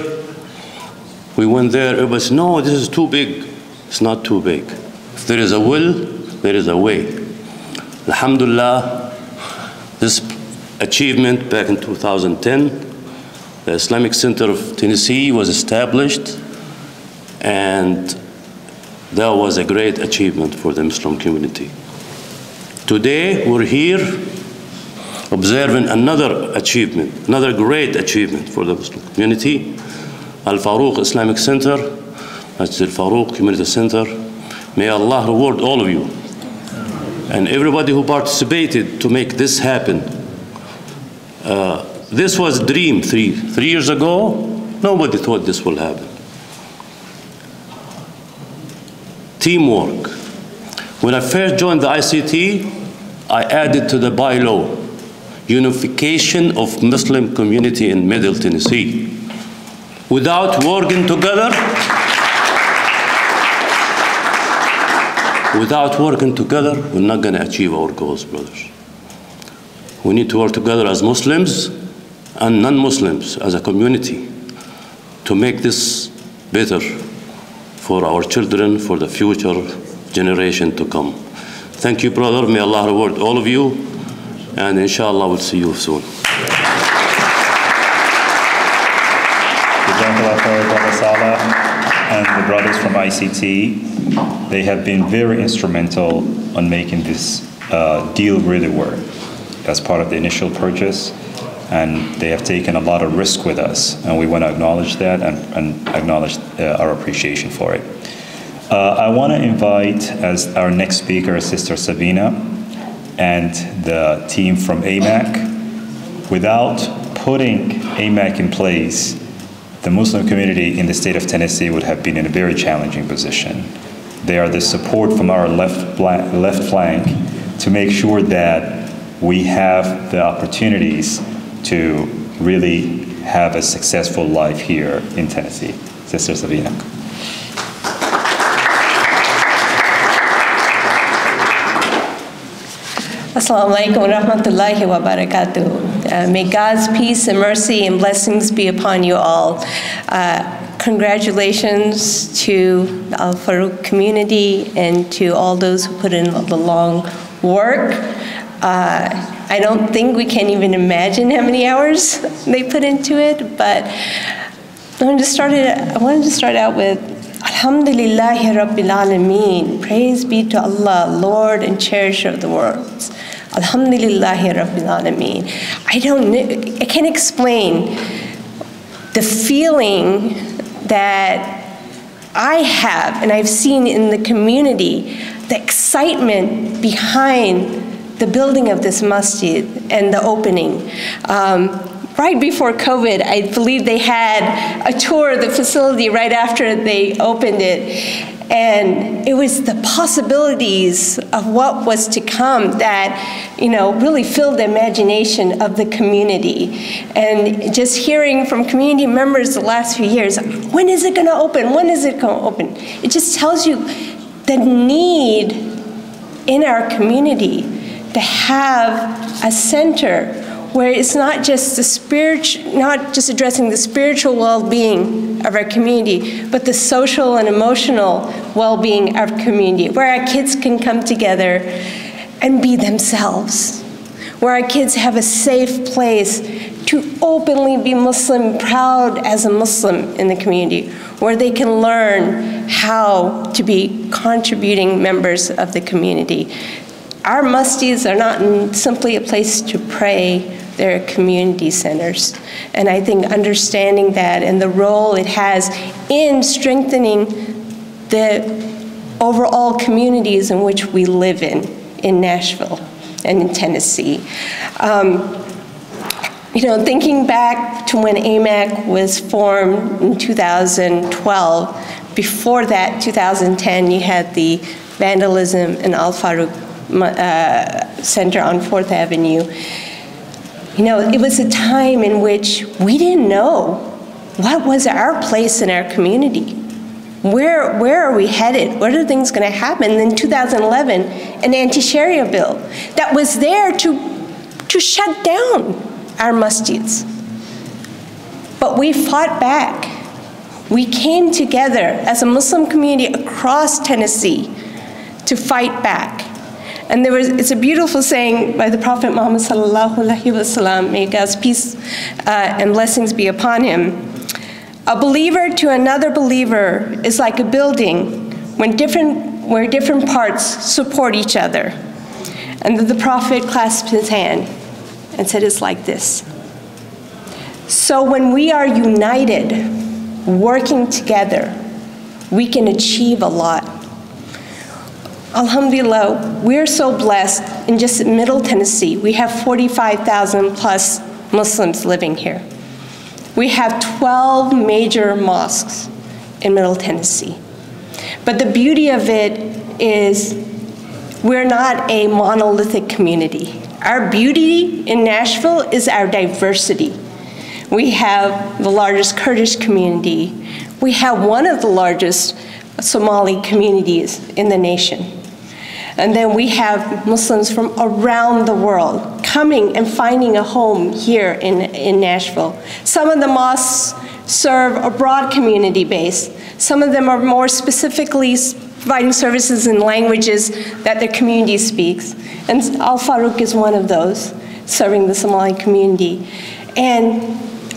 we went there, everybody said, no, this is too big. It's not too big. If there is a will, there is a way. Alhamdulillah, this achievement back in 2010, the Islamic Center of Tennessee was established, and that was a great achievement for the Muslim community. Today, we're here observing another achievement, another great achievement for the Muslim community, Al Farooq Islamic Center, Masjid Al Farooq Community Center. May Allah reward all of you and everybody who participated to make this happen. This was a dream 3 years ago. Nobody thought this will happen. Teamwork. When I first joined the ICT, I added to the bylaw unification of Muslim community in Middle Tennessee. Without working together, we're not going to achieve our goals, brothers. We need to work together as Muslims and non-Muslims as a community to make this better for our children, for the future generation to come. Thank you, brother. May Allah reward all of you. And inshallah, we'll see you soon. And the brothers from ICT, they have been very instrumental on making this deal really work as part of the initial purchase. And they have taken a lot of risk with us. And we want to acknowledge that and acknowledge our appreciation for it. I want to invite as our next speaker, Sister Sabina, and the team from AMAC. Without putting AMAC in place, the Muslim community in the state of Tennessee would have been in a very challenging position. They are the support from our left flank to make sure that we have the opportunities to really have a successful life here in Tennessee. Sister Sabina. Assalamu alaikum wa rahmatullahi wa barakatuh. May God's peace and mercy and blessings be upon you all. Congratulations to the Al Farooq community and to all those who put in the long work. I don't think we can even imagine how many hours they put into it, but I wanted to start out with Alhamdulillahi Rabbil Alameen. Praise be to Allah, Lord and Cherisher of the worlds. Alhamdulillahi Rabbil Alameen. I can't explain the feeling that I have and I've seen in the community, the excitement behind the building of this masjid and the opening. Right before COVID, I believe they had a tour of the facility right after they opened it. And it was the possibilities of what was to come that, really filled the imagination of the community. And just hearing from community members the last few years, when is it going to open? When is it going to open? It just tells you the need in our community to have a center where it's not just not just addressing the spiritual well-being of our community, but the social and emotional well-being of our community, where our kids can come together and be themselves, where our kids have a safe place to openly be Muslim, proud as a Muslim in the community, where they can learn how to be contributing members of the community. Our masjids are not simply a place to pray, they're community centers. And I think understanding that and the role it has in strengthening the overall communities in which we live in Nashville and in Tennessee. Thinking back to when AMAC was formed in 2012, before that, 2010, you had the vandalism in Al Farooq Center on 4th Avenue. It was a time in which we didn't know what was our place in our community. Where are we headed? What are things going to happen? And in 2011, an anti-Sharia bill that was there to shut down our masjids. But we fought back. We came together as a Muslim community across Tennessee to fight back. And it's a beautiful saying by the Prophet Muhammad sallallahu alaihi wasallam, may God's peace and blessings be upon him. A believer to another believer is like a building where different parts support each other. And then the Prophet clasped his hand and said, it's like this. So when we are united, working together, we can achieve a lot. Alhamdulillah, we're so blessed in just Middle Tennessee. We have 45,000 plus Muslims living here. We have 12 major mosques in Middle Tennessee. But the beauty of it is we're not a monolithic community. Our beauty in Nashville is our diversity. We have the largest Kurdish community. We have one of the largest Somali communities in the nation. And then we have Muslims from around the world coming and finding a home here in Nashville. Some of the mosques serve a broad community base. Some of them are more specifically providing services in languages that their community speaks. And Al Farooq is one of those, serving the Somali community. And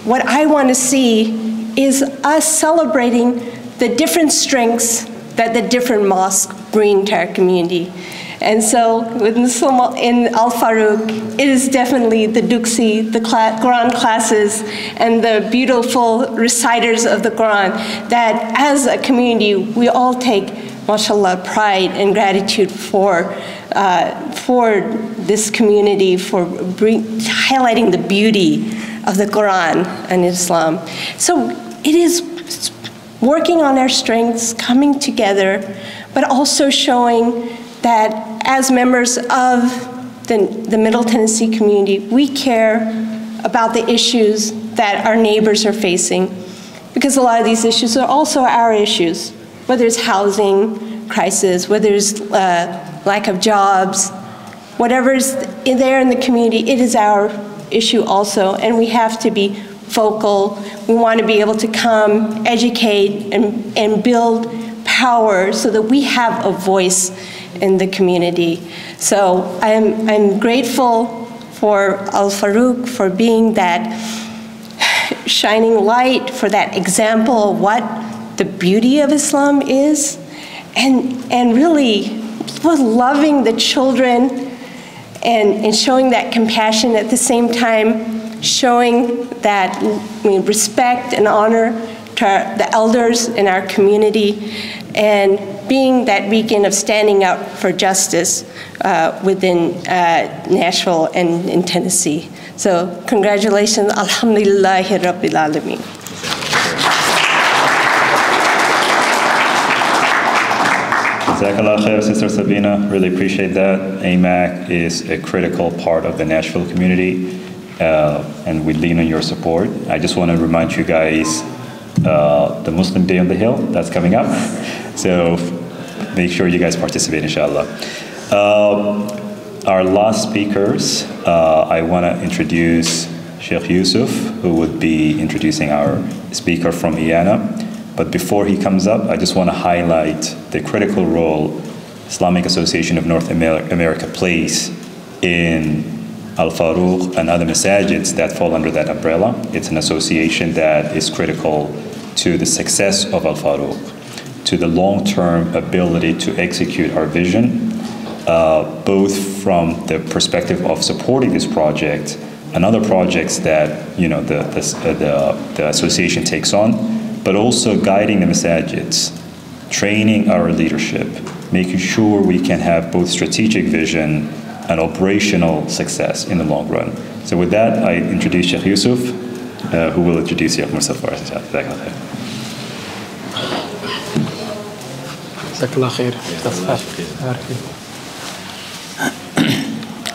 what I want to see is us celebrating the different strengths that the different mosques bring to our community. And so in Al Farooq, it is definitely the Duksi, the Quran classes, and the beautiful reciters of the Quran that as a community, we all take, mashallah, pride and gratitude for this community, for highlighting the beauty of the Quran and Islam. So it is working on our strengths, coming together, but also showing that as members of the Middle Tennessee community, we care about the issues that our neighbors are facing, because a lot of these issues are also our issues, whether it's housing crisis, whether it's lack of jobs, whatever is there in the community, it is our issue also, and we have to be vocal. We want to be able to come, educate, and build power so that we have a voice in the community. So I'm grateful for Al Farooq for being that shining light, for that example of what the beauty of Islam is, and really loving the children and showing that compassion at the same time, showing that respect and honor to the elders in our community, and being that beacon of standing up for justice within Nashville and in Tennessee. So congratulations, alhamdulillahi rabbil alameen. Jazakallah khair, Sister Sabina. Really appreciate that. AMAC is a critical part of the Nashville community, and we lean on your support. I just want to remind you guys, the Muslim Day on the Hill, that's coming up. So make sure you guys participate, inshallah. Our last speakers, I want to introduce Sheikh Yusuf, who would be introducing our speaker from IANA. But before he comes up, I just want to highlight the critical role Islamic Association of North America plays in Al Farooq and other masajids that fall under that umbrella. It's an association that is critical to the success of Al Farooq, to the long-term ability to execute our vision, both from the perspective of supporting this project and other projects that the association takes on, but also guiding the masajids, training our leadership, making sure we can have both strategic vision and operational success in the long run. So with that, I introduce Sheikh Yusuf, who will introduce Sheikh Mustafa.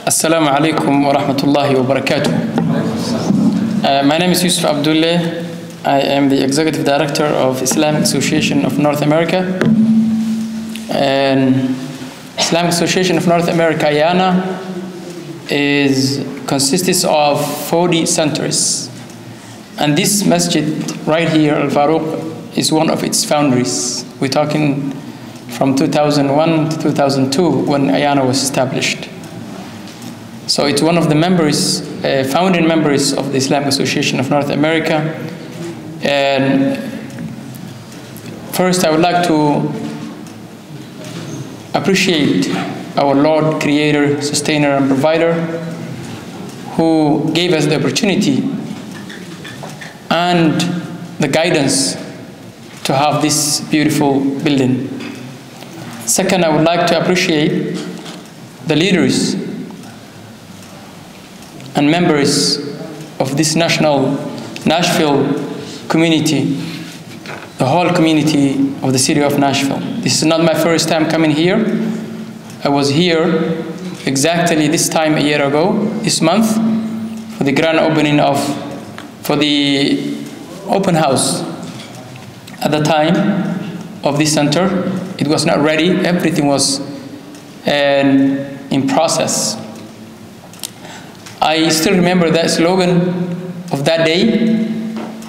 Assalamu alaikum wa rahmatullahi wa barakatuh. My name is Yusuf Abdullah. I am the Executive Director of Islamic Association of North America. And Islamic Association of North America, IANA, consists of 40 centers. And this masjid right here, Al Farooq, is one of its founders. We're talking from 2001 to 2002 when IANA was established. So it's one of the members, founding members of the Islamic Association of North America. And first I would like to appreciate our Lord, Creator, Sustainer, and Provider, who gave us the opportunity and the guidance to have this beautiful building. Second, I would like to appreciate the leaders and members of this Nashville community, the whole community of the city of Nashville. This is not my first time coming here. I was here exactly this time a year ago, this month, for the grand opening for the open house. At the time of this center, it was not ready. Everything was in process. I still remember that slogan of that day,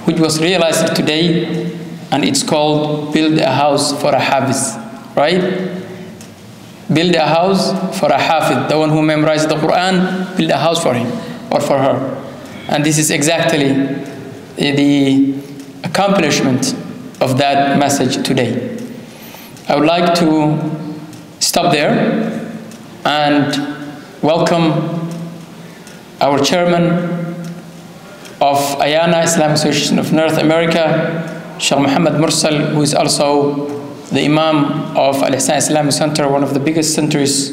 which was realized today, and it's called "Build a House for a Hafiz," right? Build a house for a Hafiz, the one who memorized the Quran. Build a house for him or for her, and this is exactly the accomplishment of that message today. I would like to stop there and welcome our chairman of IANA, Islamic Association of North America, Sheikh Muhammad Mursal, who is also the Imam of Al-Ihsan Islamic Center, one of the biggest centers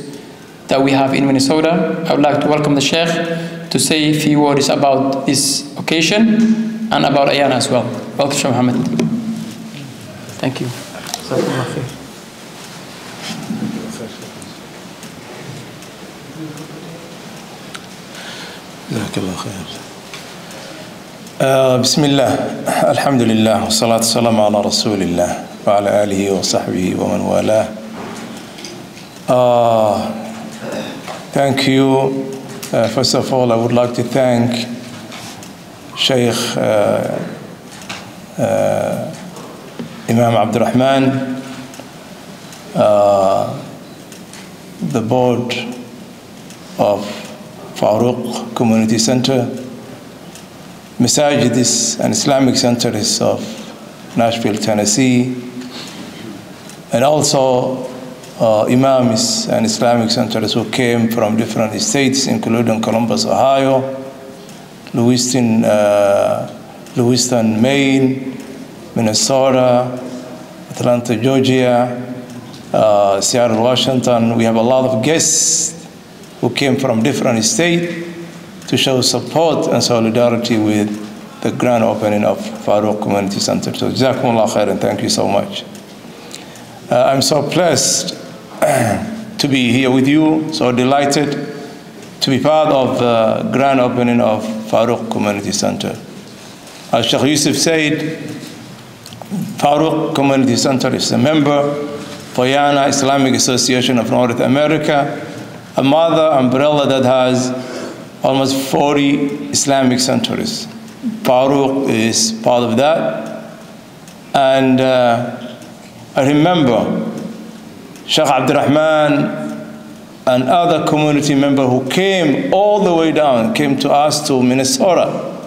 that we have in Minnesota. I would like to welcome the Sheikh to say a few words about this occasion and about IANA as well. Welcome, Sheikh Muhammad. Thank you. بسم الله الحمد لله والصلاة والسلام على رسول الله وعلى آله وصحبه ومن والاه. Thank you. First of all, I would like to thank Sheikh Imam Abdul Rahman, the board of Farooq Community Center. Masjid is an Islamic center of Nashville, Tennessee, and also imams and Islamic centers who came from different states, including Columbus, Ohio, Lewiston, Maine, Minnesota, Atlanta, Georgia, Seattle, Washington. We have a lot of guests who came from different states to show support and solidarity with the grand opening of Farooq Community Center. So Jazakumullah khair, and thank you so much. I'm so blessed to be here with you, so delighted to be part of the grand opening of Farooq Community Center. As Sheikh Yusuf said, Farooq Community Center is a member for Yana Islamic Association of North America, a mother umbrella that has almost 40 Islamic centers. Farooq is part of that. And I remember Sheikh Abdurrahman and other community members who came all the way down, came to us to Minnesota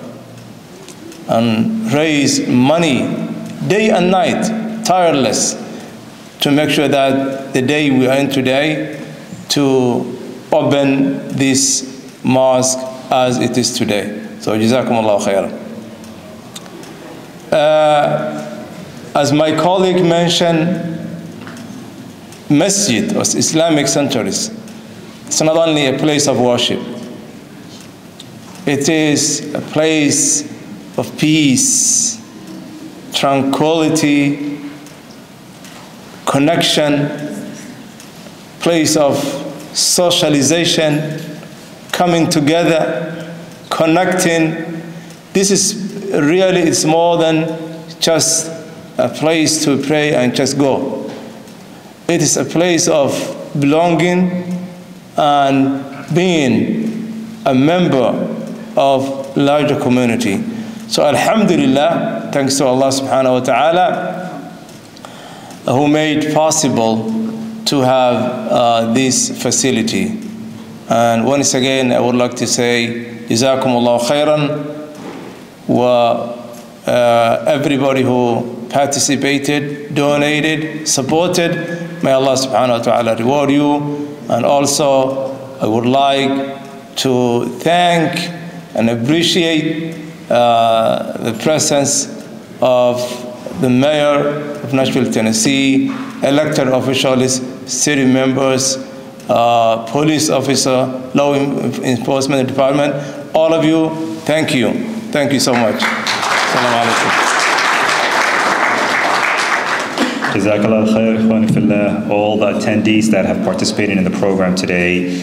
and raised money day and night, tireless, to make sure that the day we are in today, to open this mosque as it is today. So Jazakumullah khair. As my colleague mentioned, Masjid or Islamic centers, it's not only a place of worship. It is a place of peace, tranquility, connection, place of socialization, coming together, connecting. This is really, it's more than just a place to pray and just go. It is a place of belonging and being a member of larger community. So alhamdulillah, thanks to Allah subhanahu wa ta'ala, who made possible to have this facility. And once again, I would like to say, Jazakumullah khairan, wa everybody who participated, donated, supported, may Allah subhanahu wa ta'ala reward you. And also, I would like to thank and appreciate the presence of the mayor of Nashville, Tennessee, elected officials, city members, police officer, law enforcement department, all of you, thank you. Thank you so much. Assalamu alaikum. Jazakallah khair, ikhwani fillah, all the attendees that have participated in the program today.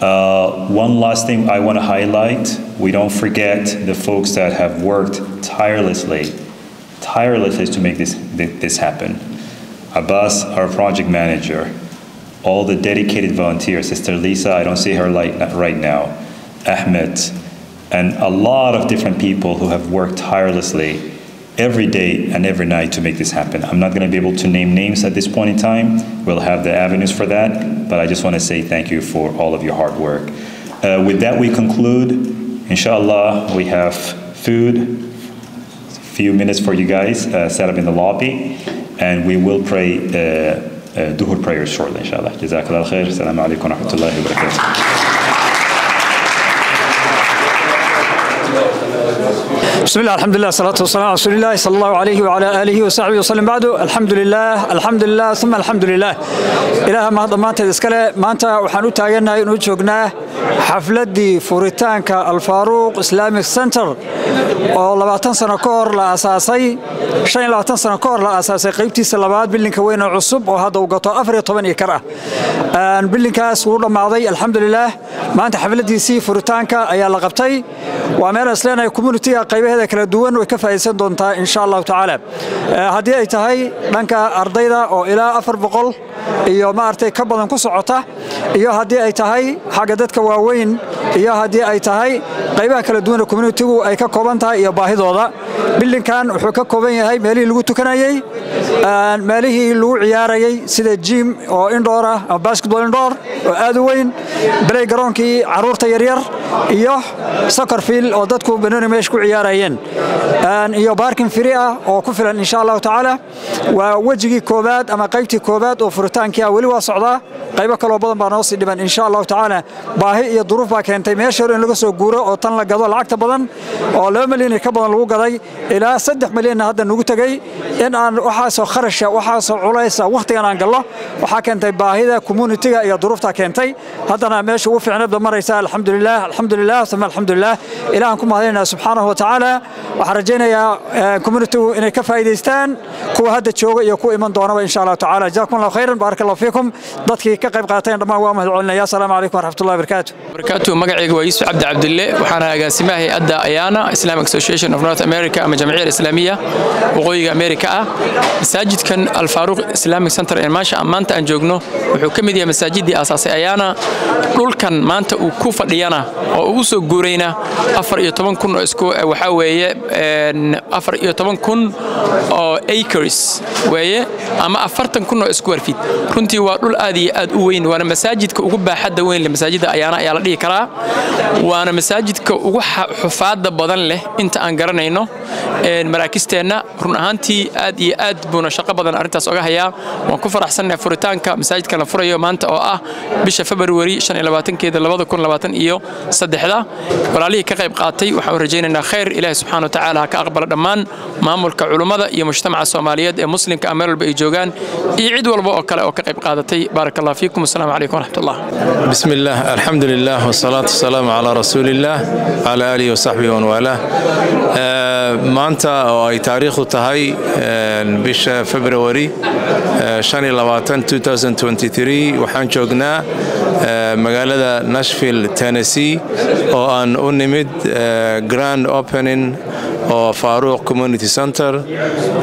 One last thing I want to highlight, we don't forget the folks that have worked tirelessly to make this happen. Abbas, our project manager, all the dedicated volunteers, Sister Lisa, I don't see her right now, Ahmed, and a lot of different people who have worked tirelessly every day and every night to make this happen. I'm not going to be able to name names at this point in time. We'll have the avenues for that, but I just want to say thank you for all of your hard work. With that, we conclude. Inshallah, we have food, a few minutes for you guys set up in the lobby, and we will pray duhur prayers shortly, inshallah. Jazakallah khair. Assalamu alaikum wa rahmatullahi wa barakatuh. بسم الله الحمد لله الصلاة والسلام على رسول الله صلى الله عليه وعلى آله وصحبه وسلم بعد الحمد لله ثم الحمد لله إله ما ضمانت الإسكالة ما أنت وحنو تاجنا ينوجنا حفلة فوريتانك الفاروق إسلامي سنتر والله سنة كور لأساسي شيء لا سنة كور لأساسي قيبتي سلامات بلينك وين عصب وهذا وقطع أفريقيا طبعا يكره بلينك سورة ماضي الحمد لله ما أنت حفلة دي سي فوريتانك أيا لقبتي وعمل أسلنا كوميونتي قيبة هذا كلا دوان وكفايسن دونتا إن شاء الله تعالى هذه أي تهاي لأنك أرضيدا أو إلى أفر بقول iyo maartay ka badan ku socota iyo hadii ay tahay xaga dadka waaweyn iyo hadii ay tahay qaybaha kala duwan ee community-gu ay ka kooban tahay iyo baahidooda building-kan wuxuu ka kooban yahay meelihii lagu tukanayay meelihii lagu ciyaarayay sida gym oo indoor ah basketball indoor oo aad u weyn playground-kii caruurta yar yar iyo soccer field oo dadku banooni meesh ku ciyaarayay marayeen iyo baarkin free ah oo ku filan insha Allah taala waa wajigii koobaad ama qaybtii koobaad oo furitaankii wali waa socdaa qaybo kale oo badan baa noo sii dhiman insha Allah taala baahi iyo duruuf baa keentay meesha in laga soo guuro oo tan la gado lacagta badan oo 2 milyan ka badan lagu gaday ilaa 3 milyan hadda nagu tagay in aan waxa soo kharasha waxa soo culaysa waqtigan aan gallo waxa keentay baahida community-ga iyo duruufta keentay haddana meesha uu fiicnada maraysa alxamdulillah thumma alxamdulillah ilaahan ku mahadinaa subhanahu wa ta'ala waxa rajaynayaa community-gu inay ka faa'iideystaan kuwa hadda jooga iyo kuwa iman doona insha Allah ta'ala jazaakumullahu khairan barakallahu fiikum dadkii ka qayb qaateen dhamaan waa mahadcelinaya assalamu alaykum wa rahmatullahi wa barakatuh magacaygu waa Yusuf Abdi Abdille waxaan agaasimaha hay'adda Ayana Islamic Association of North America ama jamciyada islaamiya waqooyiga America ah masaajidkan Al Farooq Islamic Center ee maasha maanta aan joogno wuxuu ka mid yahay masaajidii aasaasay Ayana dhulkan maanta uu ku fadhiyana oo uu soo guurayna 14,000 oo isku waxa weeye 14,000 oo acres weeye ama 40,000 oo square feet runtii waa dhul aad iyo aad u weyn waana masaajidka ugu baaxadda weyn ee masaajidda Ayana ayaa la dhihi karaa waana masaajidka ugu xufaadda badan leh inta aan garanayno maraakisteena run ahaantii aad iyo aad buuna shaqo badan arintaas oga hayaa waan ku faraxsanahay furitaanka masaajidka la furayo maanta oo ah bisha February 25keeda 2023 walaalihii ka qayb qaatay waxaan rajaynaynaa khayr Ilaahay subhanahu wa ta'ala ka aqbala dhammaan maamulka culimada iyo mujtamaca Soomaaliyeed ee muslimka Ameer walba ay joogaan iyo cid walba oo kale oo ka qayb qaadatay barakallahu fiikum assalamu alaykum wa rahmatullah bismillah alhamdulillah wassalatu wassalamu ala rasulillah ala alihi wa sahbihi wa wala maanta oo ay taariikhdu tahay bisha February 2023 waxaan joognaa magaalada Nashville Tennessee oo aan u nimid grand opening oo Farooq Community Center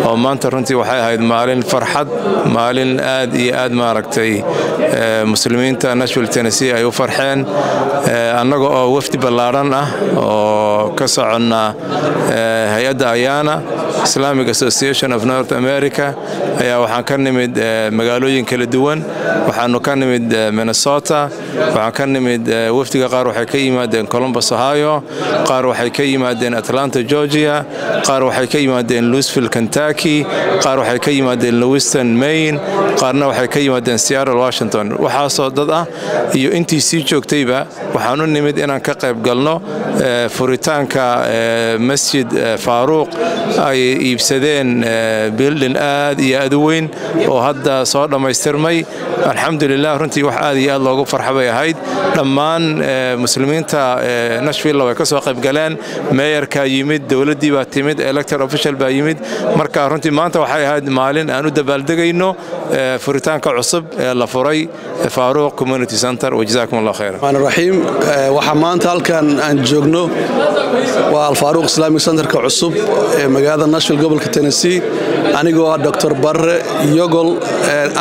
oo maanta runtii waxay ahayd maalin farxad maalin aad iyo aad maaragtay muslimiinta Nashville Tennessee ay u farxeen annaga oo wafdi ballaaran ah oo ka soconna hay'adda Ayana Islamic Association of North America ayaa waxaan ka nimid magaalooyin kala duwan waxaanu ka nimid Minnesota waxaan ka nimid wafdiga qaar waxay ka yimaadeen Columbus Ohio qaar waxay ka yimaadeen Atlanta Georgia qaar waxay ka yimaadeen Louisville Kentucky qaar waxay ka yimaadeen Lewiston Maine qaarna waxay ka yimaadeen Seattle Washington waxaasoo dad ah iyo intii sii joogtayba waxaan u nimid inaan ka qayb galno furitaanka Masjid Farooq ay iibsadeen building aad iyo aad u weyn oo hadda soo dhamaystirmay alxamdulillah runtii wax aad iyo aad loogu farxay ahayd dhammaan muslimiinta Nashville way ka soo qayb galeen mayorka yimid dawladii baa timid elected official baa yimid marka runtii maanta waxay ahayd maalin aan u dabaaldegayno furitaanka cusub ee la furay Farooq Community Center wajazaakumullahu khayran raxiim waxa maanta halkan aan joogno waa Al Farooq Islamic Center ka cusub ee magaalada Nashville gobolka Tennessee anigoo ah Dr. Barre Yogol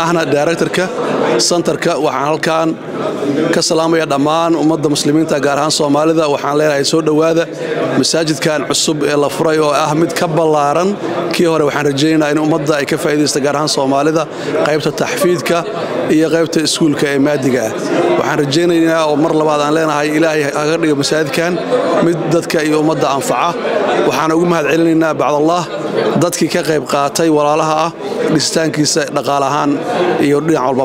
ahna directorka centerka waxaan halkan ka salaamaya dhammaan ummadda muslimiinta gaar ahaan Soomaalida waxaan leeyahay soo dhawaada masaajidkan cusub ee la furay oo ah mid ka ballaaran kii hore waxaan rajaynaynaa in ummadda ay ka faa'iideysto gaar ahaan Soomaalida qaybta taxfiidka iyo qaybta iskuulka ee maadiga ah waxaan rajaynaynaa oo mar labaad aan leenahay Ilaahay haga dhigo masaajidkan mid dadka iyo ummadda anfaca waxaan ugu mahadcelinaynaa bacdallah dadkii ka qayb qaatay walaalaha ah dhistaankiisa dhaqaalahaan iyo dhinac walba